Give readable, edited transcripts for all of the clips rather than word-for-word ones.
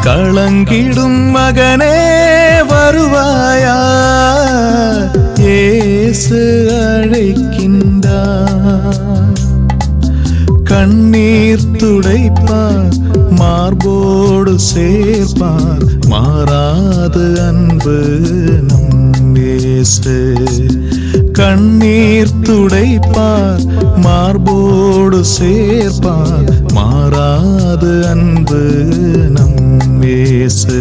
களங்கிடும் மகனே வருவாயா, இயேசு அழைக்கின்றார். கண்ணீர் துடைப்பார், மார்போடு சேர்ப்பார், மாறாது அன்பு நம் இயேசு. கண்ணீர் துடைப்பார், மார்போடு சேர்ப்பார், மாறாது அன்பு நம் இயேசு.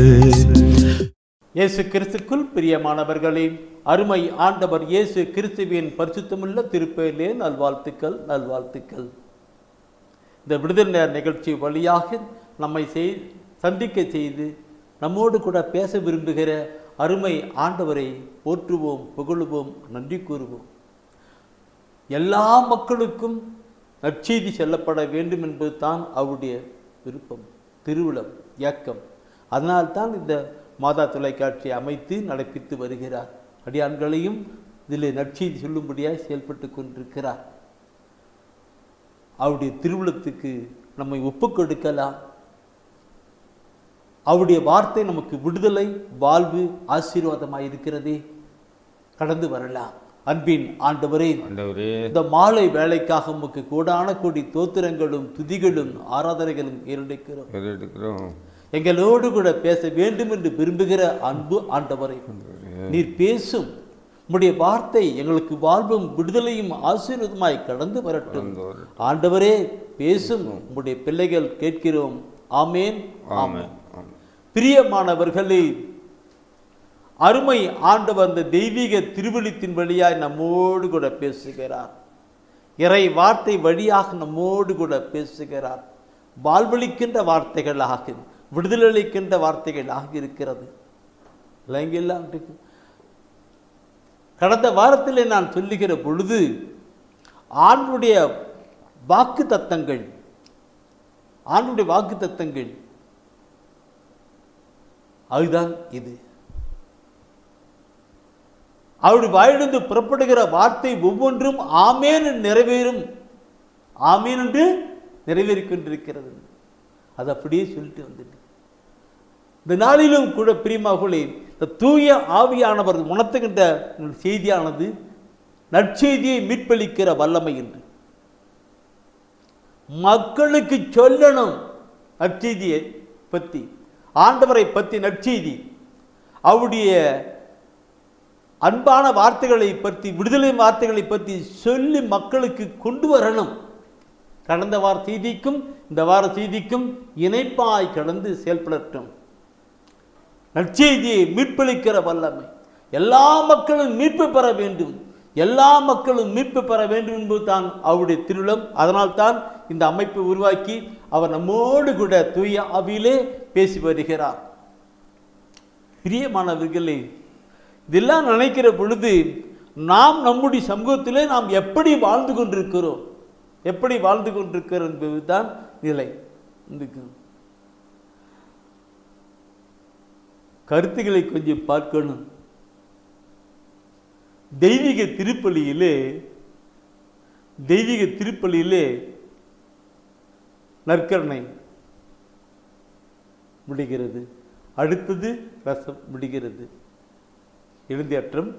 இயேசு கிறிஸ்துக்குள் பிரியமானவர்களே, அருமை ஆண்டவர் இயேசு கிறிஸ்துவின் பரிசுத்தமுள்ள திருப்பெயரிலே நல்வாழ்த்துக்கள் நல்வாழ்த்துக்கள். இந்த விடுதலை நேர நிகழ்ச்சி வழியாக நம்மை சந்திக்க செய்து நம்மோடு கூட பேச விரும்புகிற அருமை ஆண்டவரை போற்றுவோம், புகழுவோம், நன்றி கூறுவோம். எல்லா மக்களுக்கும் நற்செய்தி செல்லப்பட வேண்டும் என்பது தான் அவருடைய விருப்பம், திருவிழம், இயக்கம். அதனால்தான் இந்த மாதா தொலைக்காட்சியை அமைத்து நடப்பித்து வருகிறார். அடியான்களையும் இதில் நற்செய்தி சொல்லும்படியாக செயல்பட்டு கொண்டிருக்கிறார். அவருடைய திருவிழத்துக்கு நம்மை ஒப்புக்கொடுக்கலாம். அவருடைய வார்த்தை நமக்கு விடுதலை, வாழ்வு, ஆசீர்வாதமாக இருக்கிறதே. கடந்து வரலாம். அன்பின் ஆண்டவரே, இந்த மாலை வேலைக்காக உமக்கு கோடான கோடி தோத்திரங்களும் துதிகளும் ஆராதனைகளும் ஏறெடுக்கிறோம். எங்களோடு கூட பேச வேண்டும் என்று விரும்புகிற அன்பு ஆண்டவரே, நீர் பேசும் உம்முடைய வார்த்தை எங்களுக்கு வாழ்வும் விடுதலையும் ஆசீர்வாதமாய் கடந்து வரட்டும். ஆண்டவரே பேசும், உம்முடைய பிள்ளைகள் கேட்கிறோம். ஆமேன், ஆமேன். பிரியமானவர்களே, அருமை ஆண்டவர் அந்த தெய்வீக திருவெளித்தின் வழியாய் நம்மோடு கூட பேசுகிறார். இறை வார்த்தை வழியாக நம்மோடு கூட பேசுகிறார். வாழ்வளிக்கின்ற வார்த்தைகளாக, விடுதலை அளிக்கின்ற வார்த்தைகளாக இருக்கிறது. இல்லைங்கெல்லாம் கடந்த வாரத்தில் நான் சொல்லுகிற பொழுது ஆண்டுடைய வாக்கு தத்தங்கள், ஆண்டுடைய வாக்கு தத்தங்கள் அதுதான் இது. அவருடைய வாயிலிருந்து புறப்படுகிற வார்த்தை ஒவ்வொன்றும் ஆமேன் நிறைவேறும், ஆமேன் என்று நிறைவேறிக்கொண்டிருக்கிறது. அது அப்படியே சொல்லிட்டு வந்துட்டு இந்த நாளிலும் கூட பிரியமாகவே இந்த தூய ஆவியானவர் உணர்த்துகின்ற செய்தியானது நற்செய்தியை மீட்பளிக்கிற வல்லமை என்று மக்களுக்கு சொல்லணும். நற்செய்தியை பற்றி, ஆண்டவரை பற்றி நற்செய்தி, அவருடைய அன்பான வார்த்தைகளை பற்றி, விடுதலை வார்த்தைகளை பற்றி சொல்லி மக்களுக்கு கொண்டு வரணும். கடந்த வார செய்திக்கும் இந்த வார செய்திக்கும் இணைப்பாய் கடந்து செயல்படட்டும். நற்செய்தியை மீட்பளிக்கிற வல்லமை. எல்லா மக்களும் மீட்பு பெற வேண்டும், எல்லா மக்களும் மீட்பு பெற வேண்டும் என்பது தான் அவருடைய திருவிழம். அதனால் தான் இந்த அமைப்பை உருவாக்கி அவர் நம்மோடு கூட தூய ஆவியிலே பேசி வருகிறார். பிரியமானவர்களே, இதெல்லாம் நினைக்கிற பொழுது நாம் நம்முடைய சமூகத்திலே நாம் எப்படி வாழ்ந்து கொண்டிருக்கிறோம், எப்படி வாழ்ந்து கொண்டிருக்கிறோம் என்பதுதான் நிலை. கருத்துக்களை கொஞ்சம் பார்க்கணும். தெய்வீக திருப்பலியிலே நற்கருணை முடிகிறது, அடுத்தது ரசம் முடிகிறது, எழுந்தேற்றம்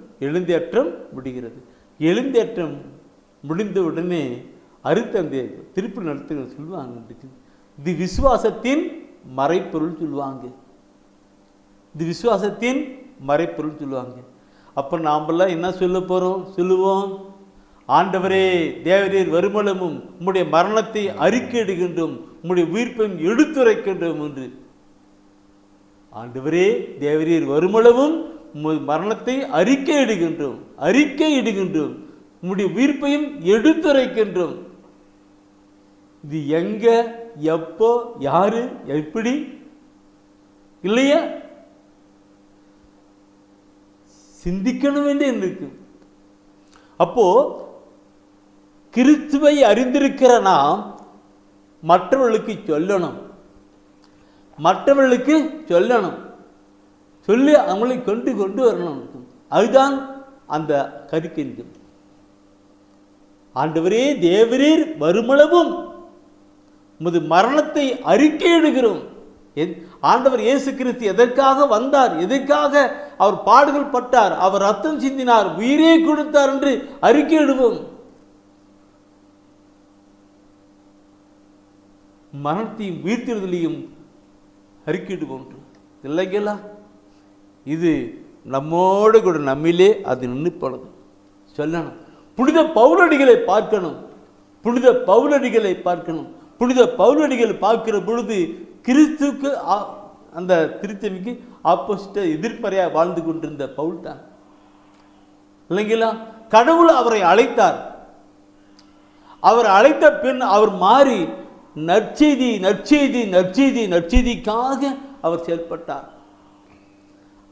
முடிகிறது. எழுந்தேற்றம் முடிந்த உடனே அந்த திருப்பலி நடத்துகள் சொல்லுவாங்க, இது விசுவாசத்தின் மறைப்பொருள் சொல்லுவாங்க. இது விசுவாசத்தின் மறைப்பொருள் சொல்லுவாங்க. அப்போ நாமெல்லாம் என்ன சொல்லுவோம்? ஆண்டவரே தேவரீர் வருமளவும் உம்முடைய மரணத்தை அறிக்கையிடுகின்றோம், உம்முடைய உயிர்ப்பையும் எடுத்துரைக்கின்றோம் என்று. ஆண்டவரே தேவரீர் வருமளவும் மரணத்தை அறிக்கையிடுகின்றோம், உம்முடைய உயிர்ப்பையும் எடுத்துரைக்கின்றோம். இது எங்க, எப்போ, யாரு, எப்படி இல்லையா? சிந்திக்கணும் என்று இருக்கு. அப்போ கிறிஸ்துவை அறிந்திருக்கிற நாம் மற்றவர்களுக்கு சொல்லணும், சொல்லி அவங்களை கொண்டு வரணும். அதுதான் அந்த கருக்கின்ற. ஆண்டவரே தேவரீர் வருமளவும் உமது மரணத்தை அறிக்கையிடுகிறோம். ஆண்டவர் இயேசு கிறிஸ்து எதற்காக வந்தார், எதற்காக அவர் பாடுகள் பட்டார், அவர் ரத்தம் சிந்தினார், உயிரே கொடுத்தார் என்று அறிக்கையிடுவோம். மரணத்தையும் உயிர்த்தெழுதலையும் அறிக்கையிடுவோம் இல்லைங்களா? இது நம்மோடு கூட நம்மிலே அது நின்று பழகும். சொல்லணும், புனித பவுலடிகளை பார்க்கணும், புனித பவுலடிகளை பார்க்கணும். புனித பவுலடிகள் பார்க்கிற பொழுது கிறிஸ்துக்கு அந்த திருத்தணிக்கு ஆப்போசிட்டா எதிர்மறையாக வாழ்ந்து கொண்டிருந்த பவுல் தான் இல்லைங்களா? கடவுள் அவரை அழைத்தார். அவர் அழைத்த பின் அவர் மாறி நற்செய்தி நற்செய்தி நற்செய்தி நற்செய்திக்காக அவர் செயல்பட்டார்.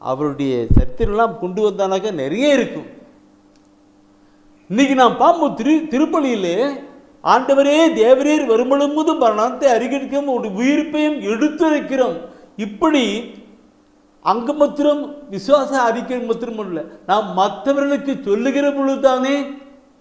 அவருடைய சரித்திரம்லாம் கொண்டு வந்தானாக்க நிறைய இருக்கும். இன்னைக்கு நாம் பார்ப்போம் திருப்பலியிலே ஆண்டவரே தேவரீர் வரும்பொழுது மரணத்தை அறிவிக்கும் ஒரு உயிர்ப்பையும் எடுத்துரைக்கிறோம். இப்படி அங்க மாத்திரம் விசுவாச அறிக்கை மாத்திரம் இல்லை, நாம் மற்றவர்களுக்கு சொல்லுகிற பொழுதுதானே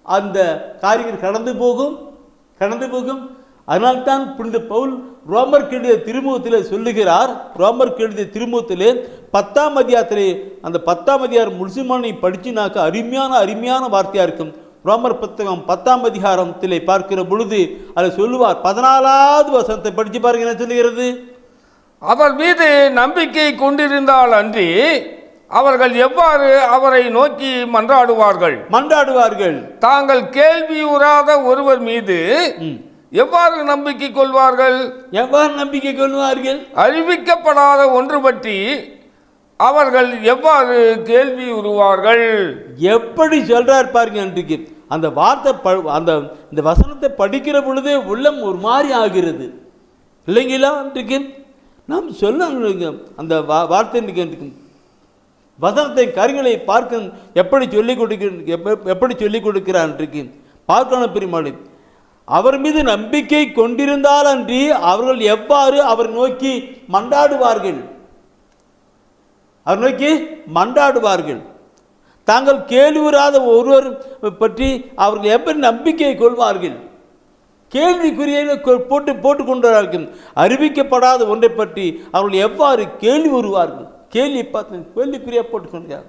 அந்த காரியங்கள் கடந்து போகும். அதனால்தான் புனித பவுல் ரோமருக்கு எழுதிய திருமுகத்திலே சொல்லுகிறார். ரோமருக்கு எழுதிய திருமுகத்திலே 10ஆம் அதிகாரத்திலே அந்த 10ஆம் அதிகாரம் முழுசுமானை படிச்சுனாக்க அருமையான வார்த்தையா இருக்கும். ரோமர் புத்தகம் 10ஆம் அதிகாரத்திலே பார்க்கிற பொழுது அதை சொல்லுவார். 14வது வசனத்தை படிச்சு பாருங்க, என்ன சொல்லுகிறது? அவர் மீது நம்பிக்கை கொண்டிருந்தால் அன்றி அவர்கள் எவ்வாறு அவரை நோக்கி மன்றாடுவார்கள்? தாங்கள் கேள்வியுறாத ஒருவர் மீது எவ்வாறு நம்பிக்கை கொள்வார்கள்? அறிவிக்கப்படாத ஒன்று பற்றி அவர்கள் எவ்வாறு கேள்வி உருவார்கள்? எப்படி சொல்றார் பாருங்க. அன்றைக்கு அந்த வார்த்தை இந்த வசனத்தை படிக்கிற பொழுதே உள்ளம் ஒரு மாதிரி ஆகிறது இல்லைங்களா? அன்றைக்கு நாம் சொல்ல அந்த வார்த்தை வசனத்தை காரியங்களை பார்க்க எப்படி சொல்லிக் கொடுக்கிறார் அன்றைக்கு பார்க்கணும் பெருமாள். அவர் மீது நம்பிக்கை கொண்டிருந்தால் அன்றி அவர்கள் எவ்வாறு அவர் நோக்கி மன்றாடுவார்கள்? தாங்கள் கேள்வியுறாத ஒருவர் பற்றி அவர்கள் எப்படி நம்பிக்கை கொள்வார்கள்? கேள்விக்குறியை போட்டு கொண்டார்கள். அறிவிக்கப்படாத ஒன்றை பற்றி அவர்கள் எவ்வாறு கேள்வி வருவார்கள்? கேள்விக்குறியா போட்டுக்கொண்டார்.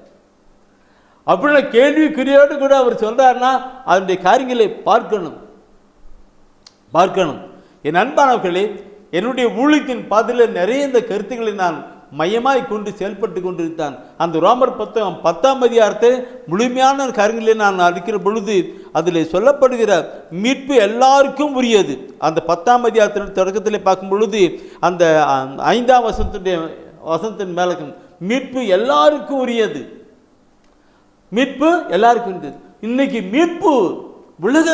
அப்படின்னா கேள்விக்குறியோடு கூட அவர் சொல்றாருன்னா அதனுடைய காரியங்களை பார்க்கணும். என் அன்பானவர்களே, என்னுடைய ஊழியத்தின் பாதையில் நிறைய இந்த கருத்துக்களை நான் மையமாய் கொண்டு செயல்பட்டு கொண்டிருந்தான். அந்த ரோமர் புத்தகம் 10ஆம் அதிகாரத்தை முழுமையான காரியங்களை நான் அளிக்கிற பொழுது அதில் சொல்லப்படுகிற மீட்பு எல்லாருக்கும் உரியது. அந்த 10ஆம் அதிகாரத்தின் தொடக்கத்தில் பார்க்கும் பொழுது அந்த 5ஆம் வசனத்தின் மேலே மீட்பு எல்லாருக்கும் உரியது. மீட்பு எல்லாருக்கும் உரியது. இன்னைக்கு மீட்பு உலக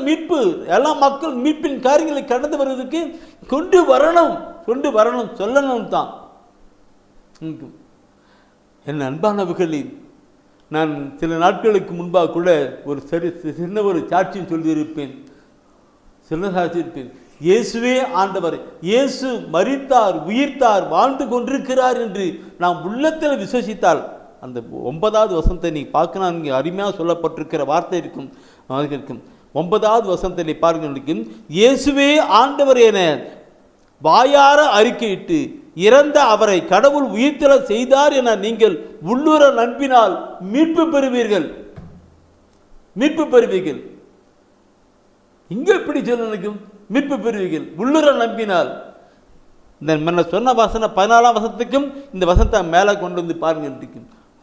மீட்பு எல்லா மக்கள் மீட்பின் காரியங்களை கடந்து வருவதற்கு கொண்டு வரணும் சொல்லணும் தான். என் அன்பானவர்களில் நான் சில நாட்களுக்கு முன்பாக கூட சின்ன ஒரு சாட்சியம் சொல்லியிருப்பேன். இயேசுவே ஆண்டவர், இயேசு மரித்தார், உயிர்த்தார், வாழ்ந்து கொண்டிருக்கிறார் என்று நாம் உள்ளத்தில் விசுவசித்தால் அந்த 9வது வசனத்தை நீ பார்க்கணும். இங்கே அருமையாக சொல்லப்பட்டிருக்கிற வார்த்தை இருக்கும். 9வது வசனத்தை பாருங்க. இயேசுவே ஆண்டவர் என வாயார அறிக்கையிட்டு இறந்த அவரை கடவுள் உயிர்த்தெழ செய்தார் என நீங்கள் உள்ளுர நம்பினால் மீட்பு பெறுவீர்கள். இங்க எப்படி சொல்ல மீட்பு பெறுவீர்கள் உள்ளுர நம்பினால். இந்த சொன்ன வசனம் 14ஆம் வசனத்துக்கும் இந்த வசனத்தை மேலே கொண்டு வந்து பாருங்க.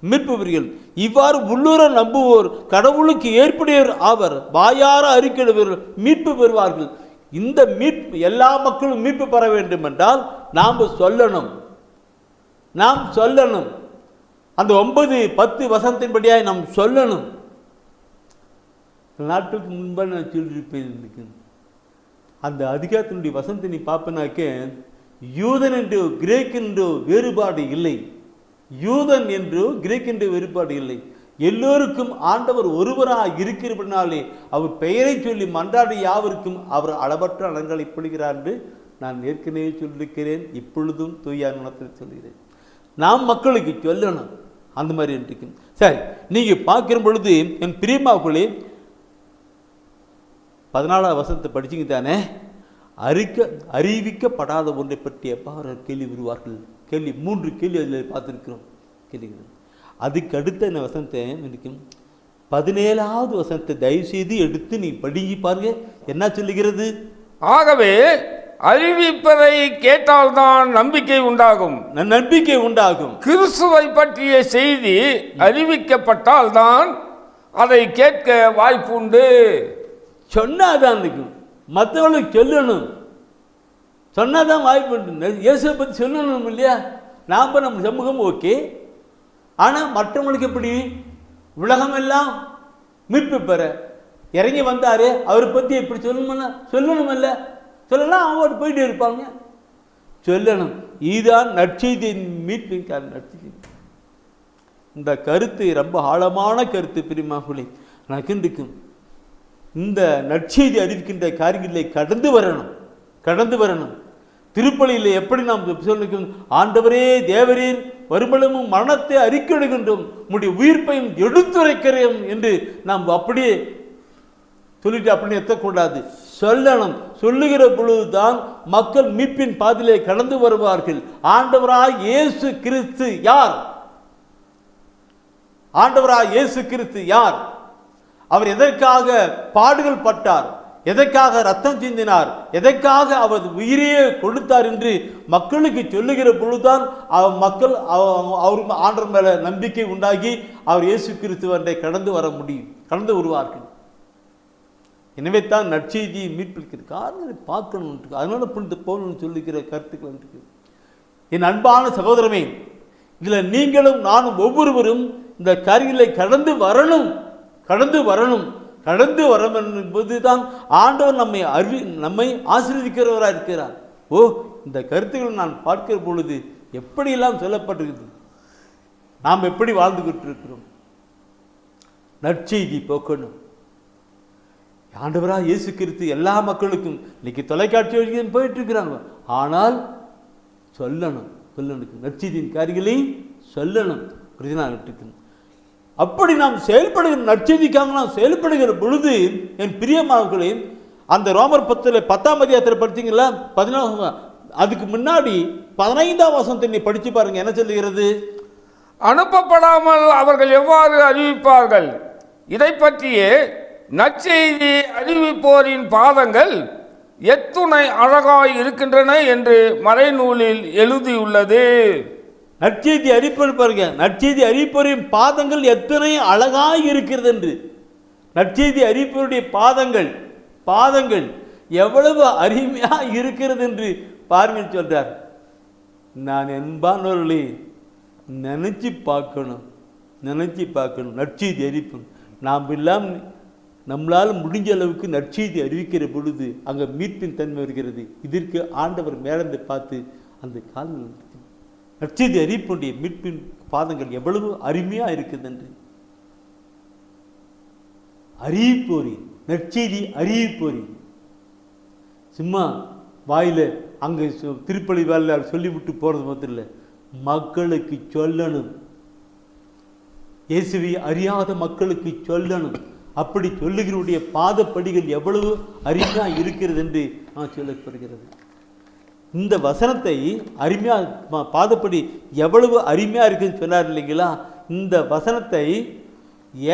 மீட்புவர்கள் இவ்வாறு உள்ளுர நம்புவோர் கடவுளுக்கு ஏற்புடையவர் ஆவர், வாயார அறிக்கையிடுவர்கள் மீட்பு பெறுவார்கள். இந்த மீட்பு எல்லா மக்களும் மீட்பு பெற வேண்டும் என்றால் நாம் சொல்லணும். அந்த 9-10 வசனத்தின்படியாக நாம் சொல்லணும். நாட்டுக்கு முன்பாக நான் சொல்லியிருப்பேன். அந்த அதிகாரத்தினுடைய வசனத்தை நீ பார்ப்பனாக்க யூதன் என்று கிரேக் என்று வேறுபாடு இல்லை. யூதன் என்று கிரேக் என்று வேறுபாடு இல்லை. எல்லோருக்கும் ஆண்டவர் ஒருவராக இருக்கிறபடினாலே அவர் பெயரை சொல்லி மன்றாடி யாவருக்கும் அவர் அளவற்ற அலங்களை பொழிகிறார் என்று நான் ஏற்கனவே சொல்லியிருக்கிறேன். இப்பொழுதும் தூய மனத்தில் சொல்கிறேன். நாம் மக்களுக்கு சொல்லணும். அந்த மாதிரி இருக்கு. சரி, நீங்க பார்க்கிற பொழுது என் பிரியமாவுக்குள்ளே 14ஆம் வசனத்தை படிச்சிங்க தானே? அறிவிக்கப்படாத ஒன்றை பற்றி எவ்வாறு கேள்வி வருவார்கள்? கேள்வி 3 கேள்வி அதில் பார்த்துருக்கிறோம். கேள்விகள். அதுக்கு அடுத்த என்ன வசனத்தை இருக்கும் 17வது வசனத்தை தயவு செய்து எடுத்து நீ படிங்கி பாருங்க. என்ன சொல்லுகிறது? ஆகவே அறிவிப்பதை கேட்டால்தான் நம்பிக்கை உண்டாகும். நம்பிக்கை உண்டாகும். கிறிஸ்துவை பற்றிய செய்தி அறிவிக்கப்பட்டால்தான் அதை கேட்க வாய்ப்பு உண்டு. சொன்னாதான் இருக்கும். மற்றவங்களுக்கு சொல்லணும், சொன்னாதான் வாய்ப்பு உண்டு. இயேசுவை பற்றி சொல்லணும் இல்லையா? நாம் நம்ம சமூகம் ஓகே, ஆனால் மற்றவங்களுக்கு எப்படி உலகமெல்லாம் மீட்பு பெற இறங்கி வந்தாரு, அவரை பற்றி எப்படி சொல்லணும் இல்லை? சொல்லலாம், அவங்க போயிட்டு இருப்பாங்க. சொல்லணும். இதுதான் நற்செய்தியின் மீட்பின் நற்செய்தி. இந்த கருத்து ரொம்ப ஆழமான கருத்து பிரியமானவர்களே. நகின்றுக்கும் இந்த நற்செய்தி அறிவிக்கின்ற காரியங்களை கடந்து வரணும். திருப்பலியில் எப்படி நாம் சொல்லிக்கும், ஆண்டவரே தேவரீர் வரும்பலமும் மரணத்தை அறிக்கையிடுகின்றோம், உம்முடைய உயிர்ப்பையும் எடுத்துரைக்கிறோம் என்று நாம் அப்படியே சொல்லிட்டு அப்படியே எத்தக்கூடாது. சொல்லணும். சொல்லுகிற பொழுதுதான் மக்கள் மீட்பின் பாதையிலே கடந்து வருவார்கள். ஆண்டவராய் இயேசு கிறிஸ்து யார்? ஆண்டவராய் இயேசு கிறிஸ்து யார்? அவர் எதற்காக பாடுகள் பட்டார்? எதற்காக ரத்தம் சிந்தினார்? எதற்காக அவர் உயிரையே கொடுத்தார் என்று மக்களுக்கு சொல்லுகிற பொழுதுதான் மக்கள் அவர் ஆண்டவர் மேல நம்பிக்கை உண்டாகி அவர் இயேசு கிறிஸ்துவரை கடந்து வருவார்கள். எனவே தான் நற்செய்தியை மீட்பிருக்கிற காரணங்களை பார்க்கணும். அதனால புனித பவுல் சொல்லுகிற கருத்துக்கள் இருக்கு. என் அன்பான சகோதரமே, இதில் நீங்களும் நானும் ஒவ்வொருவரும் இந்த காரியங்களை கடந்து வரும் என்பதுதான் ஆண்டவர் நம்மை ஆசீர்வதிக்கிறவராக இருக்கிறார். இந்த கருத்துக்களை நான் பார்க்கிற பொழுது எப்படியெல்லாம் சொல்லப்பட்டிருக்கிறது, நாம் எப்படி வாழ்ந்துகிட்டு இருக்கிறோம். நற்செய்தி போக்கணும். ஆண்டவராக இயேசு கிறிஸ்து எல்லா மக்களுக்கும் இன்னைக்கு தொலைக்காட்சி வழியாக போயிட்டு இருக்கிறாங்க. ஆனால் சொல்லணும். நற்செய்தியின் காரியங்களை சொல்லணும். அப்படி நாம் செயல்படுகிற நற்செய்திக்காக நாம் செயல்படுகிற பொழுது என் பிரியமானவர்களே, அந்த ரோமர் 10ஆம் அதிகாரத்தில் படித்தீங்களா? 14 அதுக்கு முன்னாடி 15ஆம் வசனத்தை நீ படிச்சு பாருங்க. என்ன சொல்லுகிறது? அனுப்பப்படாமல் அவர்கள் எவ்வாறு அறிவிப்பார்கள்? இதை பற்றியே நற்செய்தி அறிவிப்போரின் பாதங்கள் எத்துணை அழகாய் இருக்கின்றன என்று மறைநூலில் எழுதியுள்ளது. நற்செய்தி அறிவிப்போர் பாருங்க, நற்செய்தி அறிவிப்போரின் பாதங்கள் எத்தனை அழகாய் இருக்கிறது என்று. நற்செய்தி அறிவிப்போருடைய பாதங்கள் எவ்வளவு அருமையா இருக்கிறது என்று பாருங்கள் சொல்றார். நான் என்பானவர்களே நினைச்சு பார்க்கணும். நற்செய்தி அறிவிப்பு நாம் எல்லாம் நம்மளால் முடிஞ்ச அளவுக்கு நற்செய்தி அறிவிக்கிற பொழுது அங்கே மீட்பின் தன்மை வருகிறது. இதற்கு ஆண்டவர் மேலந்து பார்த்து அந்த கால்கள் நற்செய்தி அறிவிப்புடைய மீட்பின் பாதங்கள் எவ்வளவு அருமையாக இருக்குது என்று. அறிவிப்போரி நற்செய்தி அறிவிப்போரி சும்மா வாயில அங்கே திருப்பலி வேலை சொல்லிவிட்டு போகிறது மாத்திரம் இல்லை, மக்களுக்கு சொல்லணும். இயேசுவை அறியாத மக்களுக்கு சொல்லணும். அப்படி சொல்லுகிறவருடைய பாதப்படிகள் எவ்வளவு அருமையாக இருக்கிறது என்று நான் சொல்லப்படுகிறது. இந்த வசனத்தை அருமையாக பாதப்படி எவ்வளவு அருமையாக இருக்குன்னு சொன்னார் இல்லைங்களா? இந்த வசனத்தை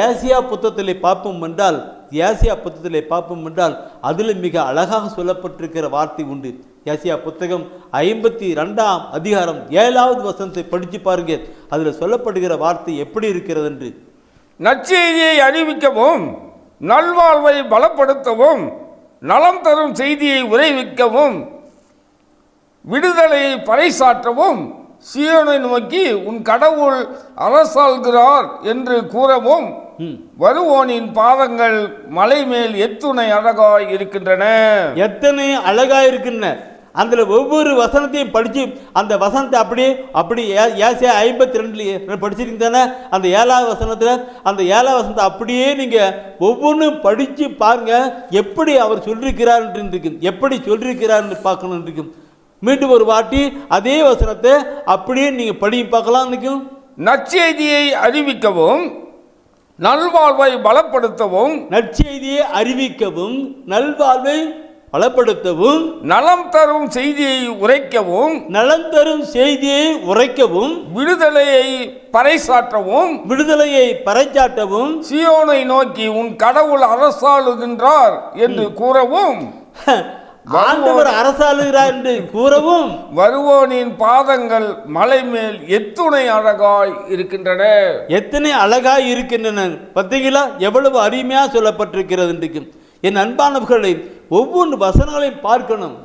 ஏசியா புத்தகத்திலே பார்ப்போம் என்றால் அதில் மிக அழகாக சொல்லப்பட்டிருக்கிற வார்த்தை உண்டு. ஏசியா புத்தகம் 52ஆம் அதிகாரம் 7வது வசனத்தை படித்து பாருங்க. அதில் சொல்லப்படுகிற வார்த்தை எப்படி இருக்கிறது என்று. நற்செய்தியை அறிவிக்கவும், நல்வாழ்வை பலப்படுத்தவும், நலம் தரும் செய்தியை உரைவிக்கவும், விடுதலை பறைசாற்றவும், சீயோனை நோக்கி உன் கடவுள் அரசாள்கிறார் என்று கூறவும், வருவோனின் பாதங்கள் மலை மேல் எத்துணை அழகாய் இருக்கின்றன. எத்தனை அழகாய் இருக்கின்றன. அந்த ஒவ்வொரு வசனத்தையும் படித்து அந்த வசனத்தை அப்படி ஏசியா 52 படிச்சிருக்கீங்க. அந்த 7வது வசனத்தில் அந்த 7வது வசனத்தை அப்படியே நீங்கள் ஒவ்வொன்றும் படித்து பாருங்க. எப்படி அவர் சொல்லியிருக்கிறார் இருக்கு, எப்படி சொல்லியிருக்கிறார் பார்க்கணும் இருக்கும். மீண்டும் ஒரு வாட்டி அதே வசனத்தை அப்படியே நீங்கள் படி பார்க்கலாம். நிற்கும் நற்செய்தியை அறிவிக்கவும், நல்வாழ்வை பலப்படுத்தவும், நற்செய்தியை அறிவிக்கவும், நல்வாழ்வை பலப்படுத்தவும், நலம் தரும் செய்தியை உரைக்கவும், நலம் தரும் செய்தியை உரைக்கவும், விடுதலையை பறைசாற்றவும், விடுதலையை பறைச்சாட்டவும், சீயோனை நோக்கி உன் கடவுள் அரசாளுகின்றார் என்று கூறவும், ஆண்டவர் அரசாளுகிறார் என்று கூறவும், வருவோனின் பாதங்கள் மலை மேல் எத்துணை அழகாய் இருக்கின்றன. எத்தனை அழகாய் இருக்கின்றன. பார்த்தீங்களா எவ்வளவு அருமையா சொல்லப்பட்டிருக்கிறது இன்றைக்கு. என் அன்பானவர்களை ஒவ்வொரு வசனங்களையும் பார்க்கணும்,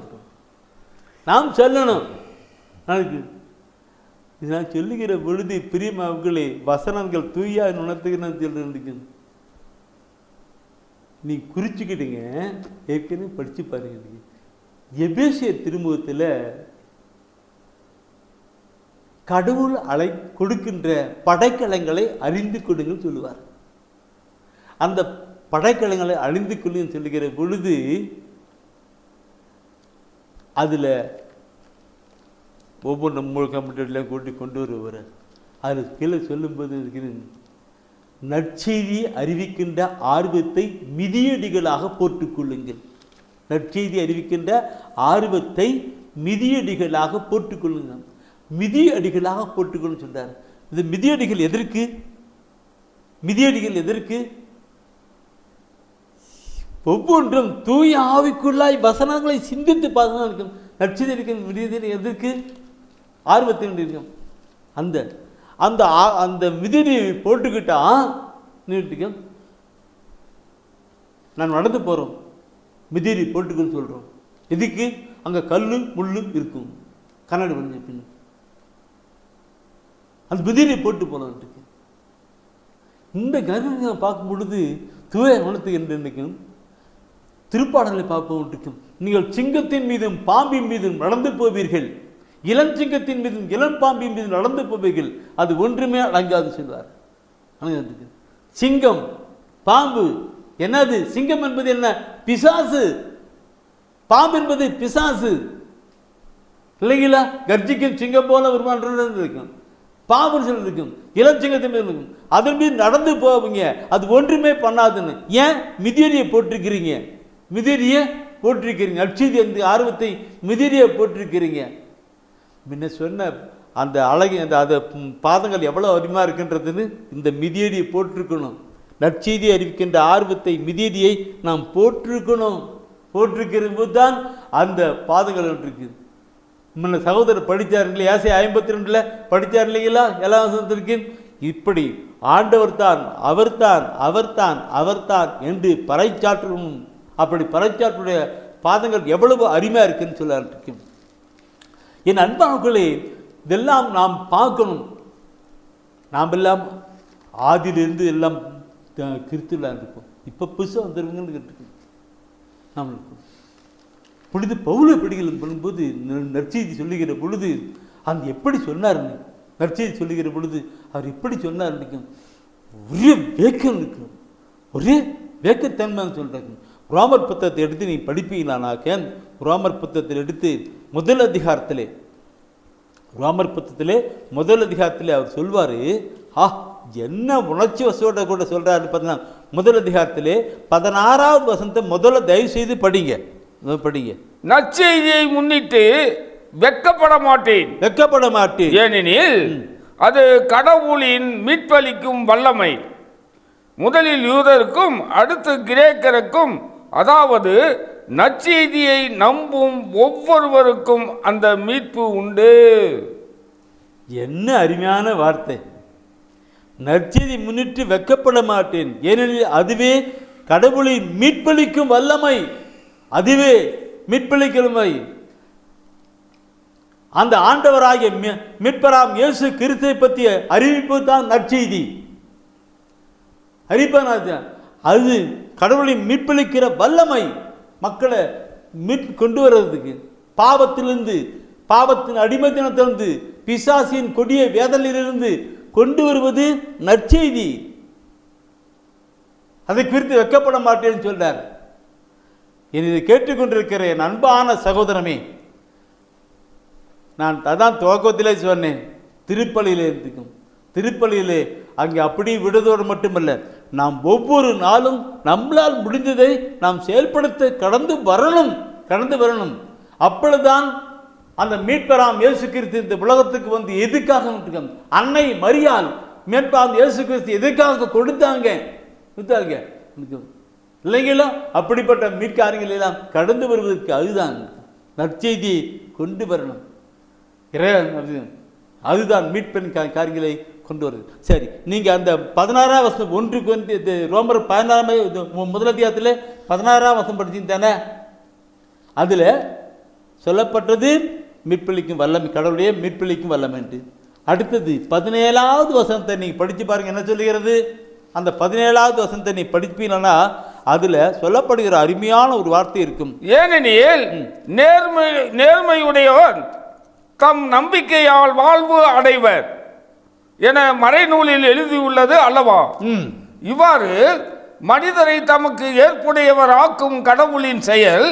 நாம் சொல்லணும். நாளைக்கு இது நான் சொல்லுகிற பொழுது பிரியமானவர்களே வசனங்கள் தூயா உணர்த்துகிறேன்னு சொல்லிருக்கு. நீ குறிச்சுக்கிட்டீங்க, ஏற்கனவே படிச்சு பாருங்க. எபேசியர் திருமுகத்தில் கடவுள் கொடுக்கின்ற படைக்கலங்களை அறிந்து கொடுங்கள் சொல்லுவார். அந்த படைக்கலங்களை அறிந்து கொள்ளுன்னு சொல்லுகிற பொழுது அதில் ஒவ்வொரு மூணு கம்ப்யூட்டர்லாம் கூட்டி கொண்டு வருவார். அதில் கீழே சொல்லும்போது இருக்கிறது, நற்செய்தியை அறிவிக்கின்ற ஆர்வத்தை மிதியடிகளாக போட்டுக்கொள்ளுங்கள். நற்செய்தி அறிவிக்கின்ற ஆர்வத்தை மிதியடிகளாக போட்டுக்கொள்ளுங்கள். மிதியடிகளாக போட்டுக்கொள்ளுன்னு சொல்றார். இந்த மிதியடிகள் எதற்கு? மிதியடிகள் எதற்கு? ஒவ்வொன்றும் தூய ஆவிக்குள்ளாய் வசனங்களை சிந்தித்து பார்த்து நற்செய்தி அறிவிக்கின்ற எதற்கு? ஆர்வத்தை இருக்கும். அந்த அந்த அந்த மிதிரி போட்டுக்கிட்டா நீட்டுக்க நான் நடந்து போகிறோம், மிதிரி போட்டுக்குன்னு சொல்கிறோம். எதுக்கு? அங்கே கல் முள் இருக்கும், கண்ணாடி பண்ணி பின்ன அந்த மிதிரி போட்டு போனதுக்கு. இந்த கருவியை பார்க்கும் பொழுது தூய குணத்துக்கு என்று நினைக்கும். திருப்பாடலை பார்ப்போம், நீங்கள் சிங்கத்தின் மீதும் பாம்பின் மீதும் நடந்து போவீர்கள், இளஞ்சிங்கத்தின் மீதும் இளம் பாம்பின் மீது நடந்து போவீர்கள், அது ஒன்றுமே அடங்காது சொல்வார். சிங்கம் பாம்பு என்னது? சிங்கம் என்பது என்ன? பிசாசு. பாம்பு என்பது பிசாசு இல்லைங்களா? கர்ஜிக்கும் சிங்கம் போல வருமானம் இருக்கும், பாம்பு சொல்லி இருக்கும், இளஞ்சிங்கத்தின் மீது இருக்கும். அதன் மீது நடந்து போவீங்க, அது ஒன்றுமே பண்ணாதுன்னு. ஏன்? மிதியடியை போட்டிருக்கிறீங்க, மிதிரியை போட்டிருக்கிறீங்க. நற்செய்தி அந்த ஆர்வத்தை மிதிரியை போட்டிருக்கிறீங்க. முன்ன சொன்ன அந்த அழகு அந்த பாதங்கள் எவ்வளோ அருமையாக இருக்கின்றதுன்னு இந்த மிதியடியை போட்டிருக்கணும். நற்செய்தி அறிவிக்கின்ற ஆர்வத்தை மிதியடியை நாம் போட்டிருக்கணும். போட்டிருக்கிற போது தான் அந்த பாதங்கள் இருக்குது. முன்ன சகோதரர் படித்தார் இல்லையா? ஏசாயா 52 படித்தார் இல்லைங்களா? எல்லா வசனத்திற்கு இப்படி ஆண்டவர் தான், அவர்தான், அவர்தான், அவர்தான் என்று பறைச்சாற்றணும். அப்படி பறைச்சாற்றுடைய பாதங்கள் எவ்வளவு அருமையாக இருக்குன்னு சொல்ல. என் அன்பானவர்களே, இதெல்லாம் நாம் பார்க்கணும். நாம் எல்லாம் ஆதியிலிருந்து எல்லாம் கிறிஸ்துவா இருப்போம். இப்போ புதுசாக வந்துருவங்கன்னு கேட்டுருக்கோம். நாம் இருக்கோம். புனித பவுல படிகள் பண்ணும்போது நற்செய்தி சொல்லுகிற பொழுது அந்த எப்படி சொன்னார், நற்செய்தி சொல்லுகிற பொழுது அவர் எப்படி சொன்னார், ஒரே வேக்கம் இருக்கும், ஒரே வேக்கத்தன்மை சொல்றாங்க. ரோமர் புத்தகத்தை எடுத்து நீ படிப்பீங்களானாக்க, ரோமர் புத்தகத்தில் எடுத்து முதல் அதிகாரத்திலே, ரோமர் புத்தகத்திலே முதல் அதிகாரத்திலே அவர் சொல்வார். என்ன உணர்ச்சி வசோட கூட சொல்றாரு பார்த்தீங்கன்னா, முதல் அதிகாரத்திலே 16வது வசனத்தை முதல்ல தயவு செய்து படிங்க. நற்செய்தியை முன்னிட்டு வெட்கப்பட மாட்டேன், வெட்கப்பட மாட்டேன், ஏனெனில் அது கடவுளின் மீட்பளிக்கும் வல்லமை, முதலில் யூதருக்கும் அடுத்து கிரேக்கருக்கும், அதாவது நற்செய்தியை நம்பும் ஒவ்வொருவருக்கும் அந்த மீட்பு உண்டு. என்ன அருமையான வார்த்தை! நற்செய்தி முன்னிட்டு வெட்கப்பட மாட்டேன், ஏனெனில் அதுவே கடவுளின் மீட்பளிக்கும் வல்லமை, அதுவே மீட்பளிக்கலுமை. அந்த ஆண்டவராகிய மீட்பராம் இயேசு கிறிஸ்துவை பற்றிய அறிவிப்பு தான் நற்செய்தி. அறிவிப்பான அது கடவுளின் மீட்பளிக்கிற வல்லமை, மக்களை மீட்பு கொண்டு வர்றதுக்கு, பாவத்திலிருந்து, பாவத்தின் அடிமைத்தனத்திலிருந்து, பிசாசின் கொடிய வேதனையிலிருந்து கொண்டு வருவது நற்செய்தி. அதை குறித்து வெட்கப்பட மாட்டேன்னு சொல்றார். இதை கேட்டுக்கொண்டிருக்கிற என் அன்பான சகோதரமே, நான் அதான் துவக்கத்திலே சொன்னேன், திருப்பலியிலே இருக்கும், திருப்பலியிலே அங்கே அப்படி விடுதோடு மட்டுமல்ல, நாம் ஒவ்வொரு நாளும் நம்மளால் முடிந்ததை நாம் செயல்படுத்த கடந்து வரணும் கடந்து வரணும். அப்பொழுதுதான் அந்த மீட்பராம் இயேசு கிறிஸ்து இந்த உலகத்துக்கு வந்து எதுக்காக விட்டுருக்காங்க? அன்னை மரியாள் மீட்பராம் இயேசு கிறிஸ்து எதுக்காக கொடுத்தாங்க இல்லைங்களா? அப்படிப்பட்ட மீட்காரியங்கள் எல்லாம் கடந்து வருவதற்கு அதுதான் நற்செய்தியை கொண்டு வரணும். அதுதான் மீட்பின் காரியங்களை கொண்டு வருது. சரி, நீங்க அந்த 16ஆம் வசனம் 1 ரோமர் 16 முதல் அதிகாரத்தில் 16ஆம் வசனம் படிச்சீங்க தானே? அதுல சொல்லப்பட்டது மீட்பளிக்கும் வல்லமை, கடவுளுடைய மீட்பளிக்கும் வல்லமை என்று. அடுத்தது 17ஆவது வசனத்தை நீங்க படிச்சு பாருங்க, என்ன சொல்லுகிறது? அந்த 17ஆவது வசனத்தை நீ படிப்பீங்கன்னா அதுல சொல்லப்படுகிற அருமையான ஒரு வார்த்தை இருக்கும். ஏனெனில் நேர்மையுடையவர் தம் நம்பிக்கையால் வாழ்வு அடைவர் என மறைநூலில் எழுதியுள்ளது அல்லவா? இவ்வாறு மனிதரை தமக்கு ஏற்புடையவர் ஆக்கும் கடவுளின் செயல்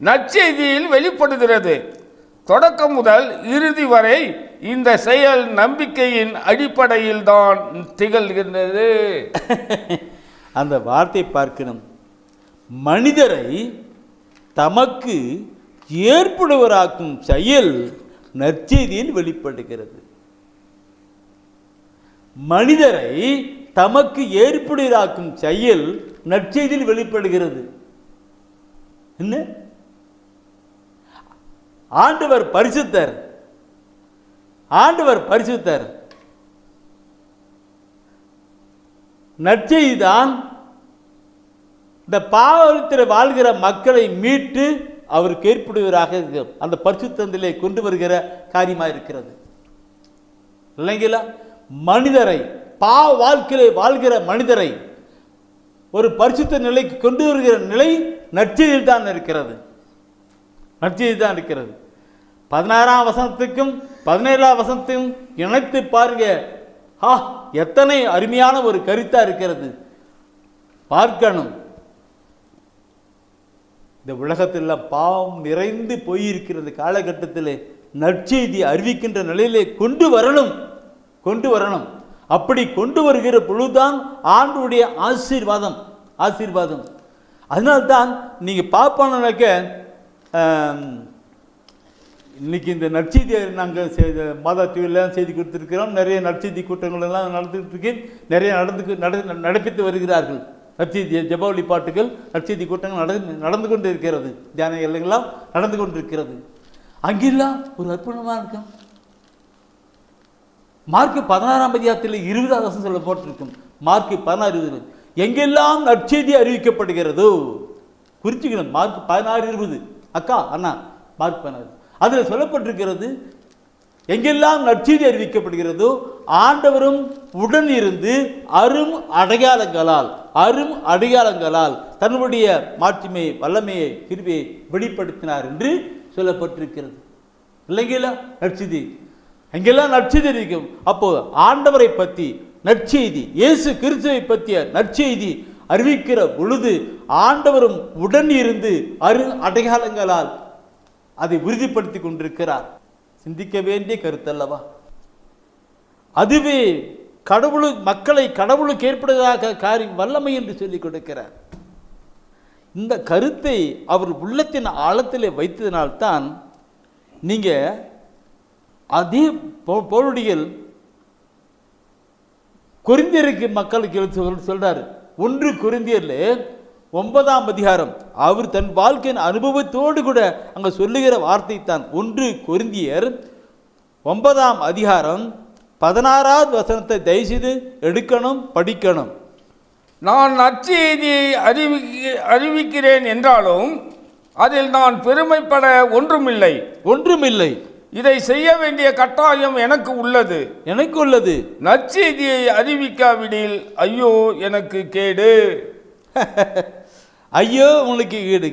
நற்செய்தியில் வெளிப்படுகிறது. தொடக்கம் முதல் இறுதி வரை இந்த செயல் நம்பிக்கையின் அடிப்படையில் தான் திகழ்கின்றது. அந்த வார்த்தை பார்க்கணும். மனிதரை தமக்கு ஏற்புடையவராக்கும் செயல் நற்செய்தியில் வெளிப்படுகிறது. மனிதரை தமக்கு ஏற்புடையவராக்கும் செயல் நற்செய்தியில் வெளிப்படுகிறது. என்ன? ஆண்டவர் பரிசுத்தர், ஆண்டவர் பரிசுத்தர். நற்செய்திதான் இந்த பாவத்தில் வாழ்கிற மக்களை மீட்டு அவருக்கு ஏற்படுவராக அந்த பரிசுத்தத்திலே கொண்டு வருகிற காரியமாக இருக்கிறது இல்லைங்களா? மனிதரை பாவ வாழ்க்கையிலே வாழ்கிற மனிதரை ஒரு பரிசுத்த நிலைக்கு கொண்டு வருகிற நிலை நற்செய்தியில் தான் இருக்கிறது. நற்செய்தி தான் இருக்கிறது. 16ஆம் வசனத்துக்கும் 17ஆம் வசனத்தையும் இணைத்து பாருங்க. எத்தனை அருமையான ஒரு கருத்தா இருக்கிறது பார்க்கணும். இந்த உலகத்தில் பாவம் நிறைந்து போயிருக்கிற காலகட்டத்தில் நற்செய்தி அறிவிக்கின்ற நிலையிலே கொண்டு வரணும். அப்படி கொண்டு வருகிற பொழுதுதான் ஆண்டுடைய ஆசீர்வாதம். அதனால்தான் நீங்க பார்ப்பானாக்க இன்னைக்கு இந்த நற்செய்தியை நாங்கள் மாதா டிவிலாம் செய்தி கொடுத்துருக்கிறோம். நிறைய நற்செய்தி கூட்டங்கள் எல்லாம் நடந்துகிட்டு இருக்கு. நிறைய நடப்பித்து வருகிறார்கள். நற்செய்தி ஜெப வழிபாட்டுகள் நற்செய்தி கூட்டங்கள் நடந்து கொண்டு இருக்கிறது. தியான எல்லாம் நடந்து கொண்டு இருக்கிறது. அங்கெல்லாம் ஒரு அற்புதமாக இருக்கும். மார்க் 16ஆம் அதிகாரத்தில் 20ஆவது வசனம் சொல்ல போட்டிருக்கும். மார்க் 16:20 எங்கெல்லாம் நற்செய்தி அறிவிக்கப்படுகிறதோ குறிச்சுக்கணும். மார்க் 16:20 அக்கா அண்ணா மார்க் 16 அதில் சொல்லப்பட்டிருக்கிறது. எங்கெல்லாம் நற்செய்தி அறிவிக்கப்படுகிறதோ ஆண்டவரும் உடன் இருந்து அரும் அடையாளங்களால் தன்னுடைய மாட்சிமை வல்லமையை கிருபையை வெளிப்படுத்தினார் என்று சொல்லப்பட்டிருக்கிறது இல்லைங்களா? நற்செய்தி எங்கெல்லாம் நற்செய்தி அறிவிக்கும். அப்போ ஆண்டவரை பற்றி நற்செய்தி, இயேசு கிறிஸ்துவை பற்றிய நற்செய்தி அறிவிக்கிற பொழுது ஆண்டவரும் உடன் இருந்து அடையாளங்களால் அதை உறுதிப்படுத்தி கொண்டிருக்கிறார். சிந்திக்க வேண்டிய கருத்தல்லவா? அதுவே மக்களை கடவுளுக்கு ஏற்படுவதாக காரியம் வல்லமை என்று சொல்லிக் கொடுக்கிறார். இந்த கருத்தை அவர் உள்ளத்தின் ஆழத்திலே வைத்ததினால்தான் நீங்க அதே பவுலுடையில் கொரிந்தியருக்கு மக்களுக்கு சொல்றாரு. 1 கொரிந்தியர்ல 9ஆம் அதிகாரம் அவர் தன் வாழ்க்கையின் அனுபவத்தோடு கூட அங்க சொல்லுகிற வார்த்தை தான். 1 கொரிந்தியர் 9ஆம் அதிகாரம் 16ஆவது வசனத்தை தயவுசெய்து எடுக்கணும், படிக்கணும். நான் நற்செய்தியை அறிவிக்கிறேன் என்றாலும் அதில் நான் பெருமைப்பட ஒன்றுமில்லை. இதை செய்ய வேண்டிய கட்டாயம் எனக்கு உள்ளது. நற்செய்தியை அறிவிக்காவிடில் ஐயோ எனக்கு கேடு. ஐயோ உங்களுக்கு கேடு.